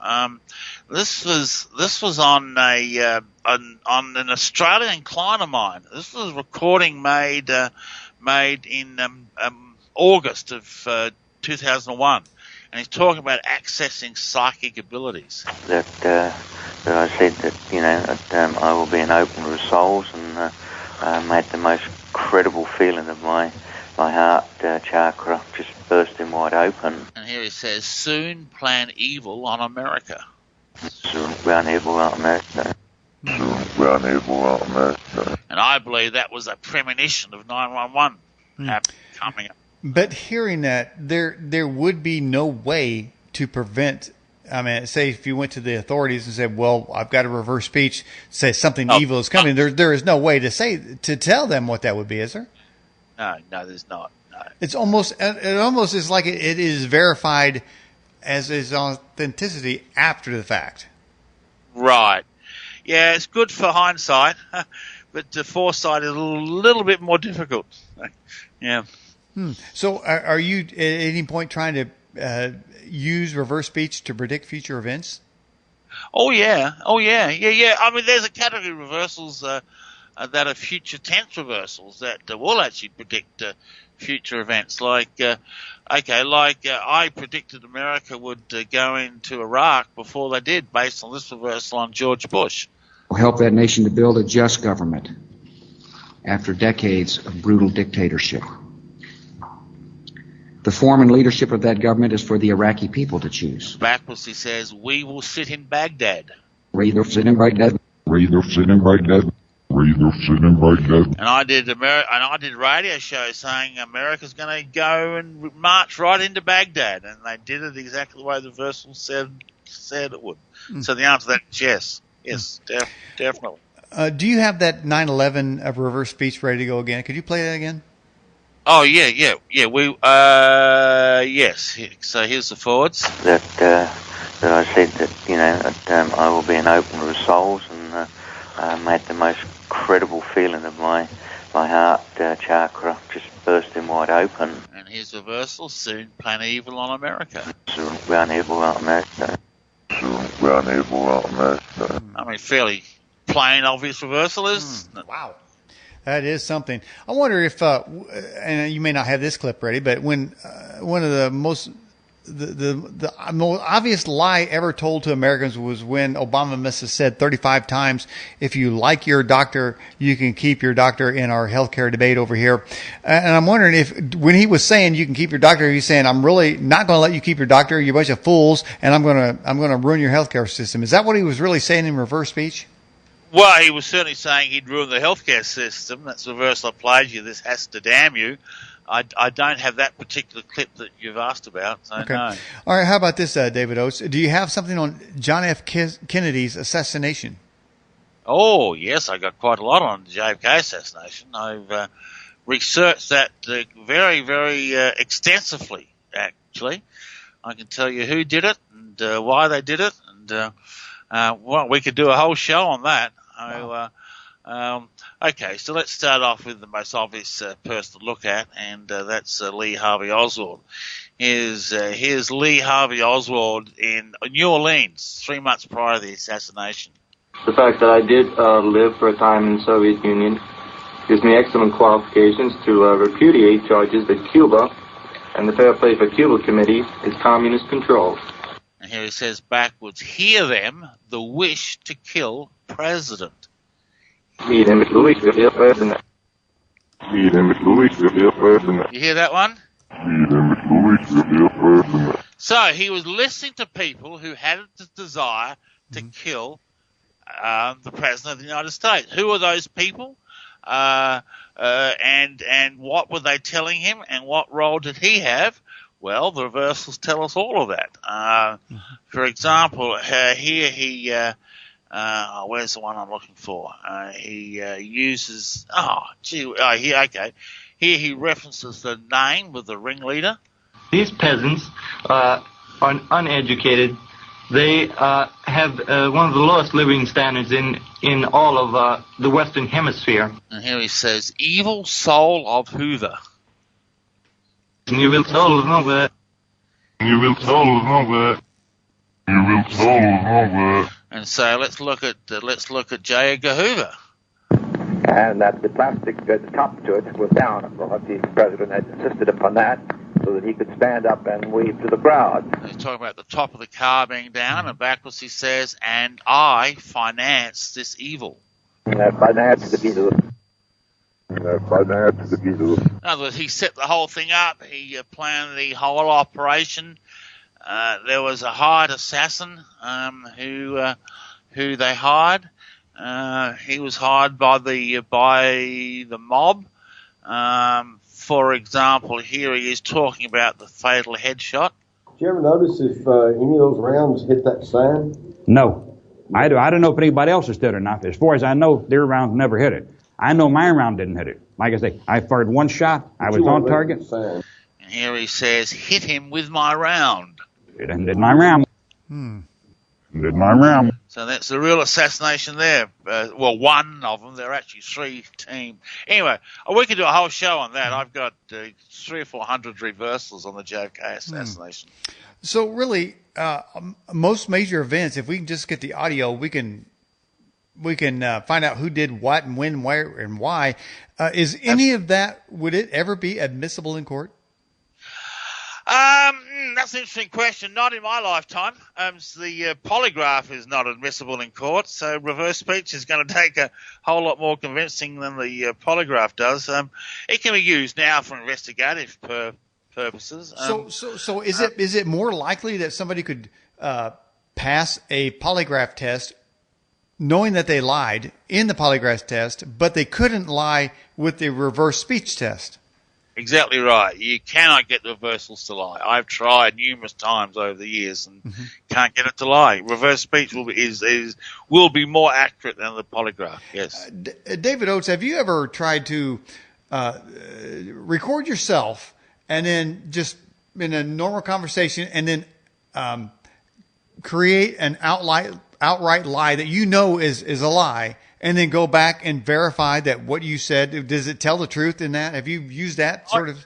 This was on an Australian client of mine. This was a recording made in August of 2001, and he's talking about accessing psychic abilities. That I said that I will be an opener of souls, and made the most credible feeling of my heart chakra just bursting wide open. And here he says, soon plan evil on America. Soon plan evil on America. Soon plan evil on America. And I believe that was a premonition of 911 coming up. But hearing that, there would be no way to prevent. I mean, say if you went to the authorities and said, "Well, I've got a reverse speech, say something evil is coming." There is no way to tell them what that would be, is there? No, there's not. No. It almost is like it is verified as its authenticity after the fact. Right. Yeah, it's good for hindsight, but the foresight is a little bit more difficult. Yeah. So are you at any point trying to use reverse speech to predict future events? Oh yeah. I mean, there's a category of reversals that are future tense reversals that will actually predict future events. Like I predicted America would go into Iraq before they did, based on this reversal on George Bush. We'll help that nation to build a just government after decades of brutal dictatorship. The form and leadership of that government is for the Iraqi people to choose. Backwards, he says, we will sit in Baghdad. Rather sit in Baghdad. Rather sit in Baghdad. Rather sit in Baghdad. And I did radio shows saying America's going to go and march right into Baghdad, and they did it exactly the way the reversal said it would. So the answer to that is yes, definitely. Do you have that 9/11 reverse speech ready to go again? Could you play that again? Oh yeah. We yes. So here's the forwards. That I said that I will be an opener of souls, and made the most credible feeling of my heart chakra just bursting wide open. And here's reversal. Soon plan evil on America. Soon plan evil on America. Soon plan evil on America. I mean, fairly plain, obvious reversal is. Wow. That is something. I wonder if, and you may not have this clip ready, but when one of the most obvious lie ever told to Americans was when Obama must have said 35 times, "If you like your doctor, you can keep your doctor," in our healthcare debate over here. And I'm wondering if when he was saying you can keep your doctor, he's saying, "I'm really not going to let you keep your doctor. You're a bunch of fools, and I'm going to ruin your healthcare system." Is that what he was really saying in reverse speech? Well, he was certainly saying he'd ruin the healthcare system. That's the reverse I played you. This has to damn you. I don't have that particular clip that you've asked about, so okay. No. All right, how about this, David Oates? Do you have something on John F. Kennedy's assassination? Oh, yes, I got quite a lot on the JFK assassination. I've researched that very, very extensively, actually. I can tell you who did it and why they did it, and well, we could do a whole show on that. Okay, so let's start off with the most obvious person to look at, and that's Lee Harvey Oswald. Here's Lee Harvey Oswald in New Orleans 3 months prior to the assassination. The fact that I did live for a time in the Soviet Union gives me excellent qualifications to repudiate charges that Cuba and the Fair Play for Cuba Committee is communist controlled. And here he says backwards, hear them, the wish to kill president. Hear them, the wish to kill president. Hear them, the wish to kill president. You hear that one? Hear them, the wish to kill president. So he was listening to people who had the desire to kill the president of the United States. Who are those people? And what were they telling him, and what role did he have? Well, the reversals tell us all of that. For example, here he, where's the one I'm looking for? He uses, here he references the name of the ringleader. These peasants are uneducated. They have one of the lowest living standards in all of the Western Hemisphere. And here he says, evil soul of Hoover. Evil soul of Hoover. Evil soul of Hoover. Evil soul of Hoover. And so let's look at J. Edgar Hoover. And that the plastic top to it was down. Of course, the president had insisted upon that, so that he could stand up and wave to the crowd. He's talking about the top of the car being down, and backwards he says, and I finance this evil. Finance the evil. Finance the evil. In other words, he set the whole thing up. He planned the whole operation. There was a hired assassin who they hired. He was hired by the mob. For example, here he is talking about the fatal headshot. Did you ever notice if any of those rounds hit that sign? No. I don't know if anybody else's did or not. As far as I know, their rounds never hit it. I know my round didn't hit it. Like I say, I fired one shot. I was on target. And here he says, hit him with my round. It did my round. Did my round. So that's the real assassination there. Well, one of them. There are actually 3 teams. Anyway, we could do a whole show on that. I've got 300 or 400 reversals on the JFK assassination. So really, most major events, if we can just get the audio, we can find out who did what and when, where, and why. Is any of that, would it ever be admissible in court? That's an interesting question. Not in my lifetime. The polygraph is not admissible in court, so reverse speech is going to take a whole lot more convincing than the polygraph does. It can be used now for investigative purposes. So is it more likely that somebody could pass a polygraph test knowing that they lied in the polygraph test, but they couldn't lie with the reverse speech test? Exactly right. You cannot get the reversals to lie. I've tried numerous times over the years and can't get it to lie. Reverse speech will be more accurate than the polygraph. Yes. David Oates, have you ever tried to record yourself and then just in a normal conversation and then create an outright lie that you know is a lie, and then go back and verify that what you said, does it tell the truth in that? Have you used that sort of?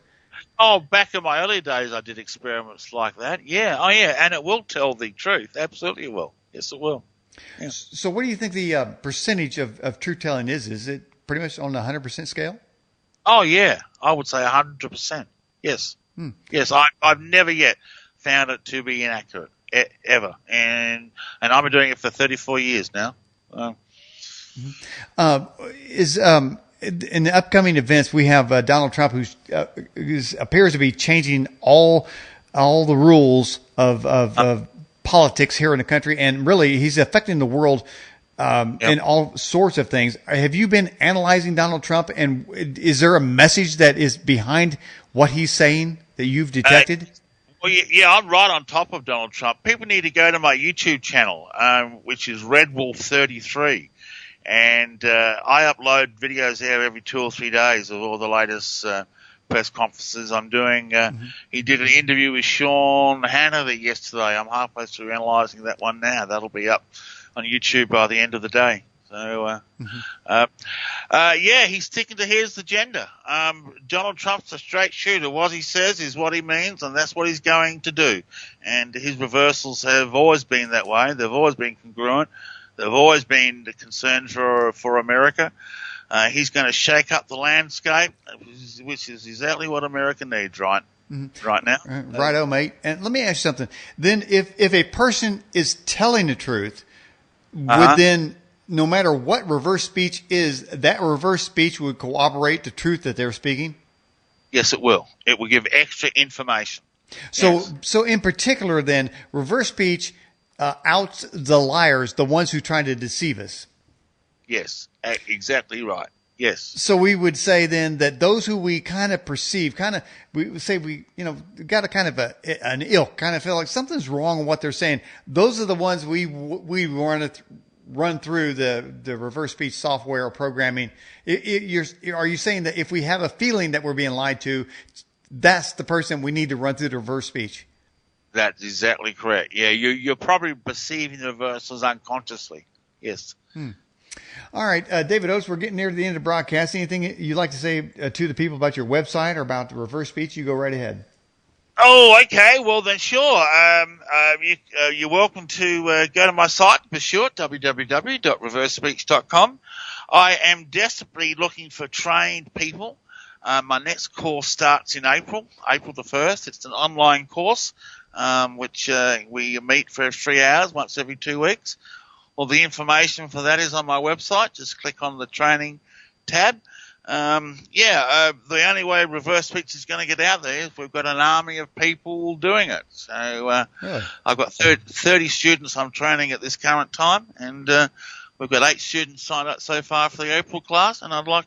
Oh, back in my early days, I did experiments like that. Yeah. Oh, yeah. And it will tell the truth. Absolutely it will. Yes, it will. Yeah. So what do you think the percentage of truth telling is? Is it pretty much on the 100% scale? Oh, yeah. I would say 100%. Yes. Yes. I've never yet found it to be inaccurate ever. And I've been doing it for 34 years now. In the upcoming events, we have Donald Trump, who appears to be changing all the rules of politics here in the country, and really he's affecting the world in all sorts of things. Have you been analyzing Donald Trump, and is there a message that is behind what he's saying that you've detected? Well, yeah, I'm right on top of Donald Trump. People need to go to my YouTube channel, which is Red Wolf 33. And I upload videos there every 2 or 3 days of all the latest press conferences I'm doing. He did an interview with Sean Hannity yesterday. I'm halfway through analysing that one now. That'll be up on YouTube by the end of the day. So, he's sticking to his agenda. Donald Trump's a straight shooter. What he says is what he means, and that's what he's going to do. And his reversals have always been that way. They've always been congruent. They've always been concerned for America. He's going to shake up the landscape, which is exactly what America needs right now. Righto, mate. And let me ask you something. Then if a person is telling the truth, would then, no matter what reverse speech is, that reverse speech would corroborate the truth that they're speaking? Yes, it will. It will give extra information. So in particular, then, reverse speech outs the liars, the ones who try to deceive us. Yes, exactly right. Yes. So we would say then that those who we kind of perceive, we would say got a kind of an ilk, kind of feel like something's wrong with what they're saying. Those are the ones we want to run through the reverse speech software or programming. Are you saying that if we have a feeling that we're being lied to, that's the person we need to run through the reverse speech? That's exactly correct. Yeah, you're probably perceiving the reversals unconsciously. Yes. All right, David Oates, we're getting near to the end of the broadcast. Anything you'd like to say to the people about your website or about the reverse speech? You go right ahead. Oh, okay. Well, then sure. You're welcome to go to my site for sure, www.reversespeech.com. I am desperately looking for trained people. My next course starts in April the 1st. It's an online course, which we meet for 3 hours once every 2 weeks. Well, the information for that is on my website. Just click on the training tab. The only way reverse speech is going to get out there is we've got an army of people doing it. So I've got 30 students I'm training at this current time, and we've got 8 students signed up so far for the April class, and I'd like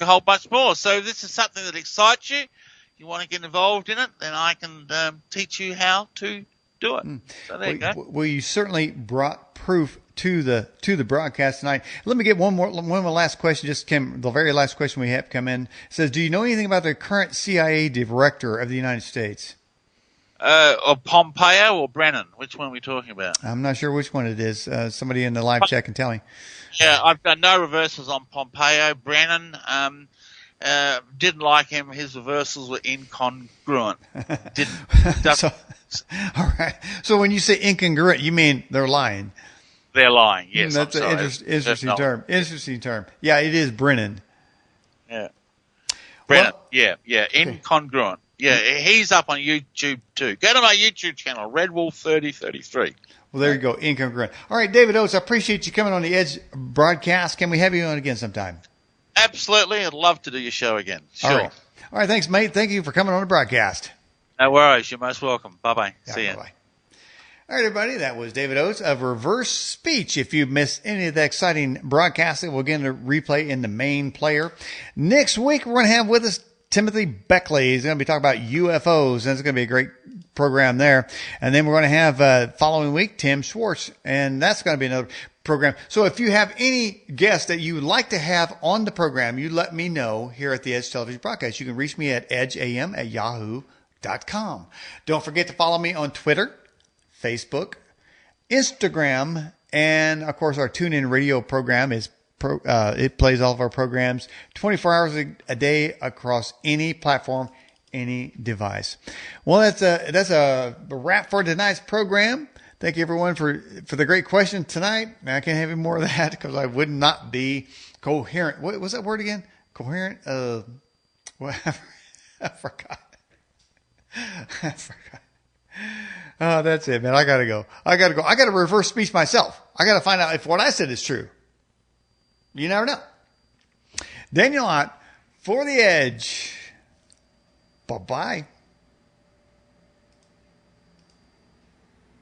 a whole bunch more. So if this is something that excites you, you want to get involved in it, then I can teach you how to do it. So there you go. Well, you certainly brought proof to the broadcast tonight. Let me get one more last question. The very last question we have come in. It says, do you know anything about the current CIA director of the United States? Or Pompeo or Brennan? Which one are we talking about? I'm not sure which one it is. Somebody in the live chat can tell me. Yeah, I've done no reversals on Pompeo. Brennan, didn't like him. His reversals were incongruent. All right. So when you say incongruent, you mean they're lying? They're lying. Yes, that's an interesting term. Interesting term. Yeah, it is Brennan. Yeah, Brennan. Well, yeah, incongruent. Yeah, he's up on YouTube too. Go to my YouTube channel, Red Wolf 3033. Well, there you go, incongruent. All right, David Oates, I appreciate you coming on the Edge broadcast. Can we have you on again sometime? Absolutely, I'd love to do your show again. Sure. All right, thanks, mate. Thank you for coming on the broadcast. No worries. You're most welcome. Bye-bye. See ya. Bye-bye. All right, everybody, that was David Oates of Reverse Speech. If you missed any of the exciting broadcasting, we'll get a replay in the main player. Next week, we're going to have with us Timothy Beckley. He's going to be talking about UFOs, and it's going to be a great program there. And then we're going to have, following week, Tim Schwartz, and that's going to be another program. So if you have any guests that you would like to have on the program, you let me know here at the Edge Television Broadcast. You can reach me at edgeam@yahoo.com. Don't forget to follow me on Twitter, Facebook, Instagram, and of course our TuneIn Radio program is it plays all of our programs 24 hours a day across any platform, any device. Well, that's a wrap for tonight's program. Thank you everyone for the great question tonight. I can't have any more of that because I would not be coherent. What was that word again? Coherent? Whatever. I forgot. Oh, that's it, man. I gotta go. I gotta reverse speech myself. I gotta find out if what I said is true. You never know. Daniel Ott for the Edge. Bye-bye.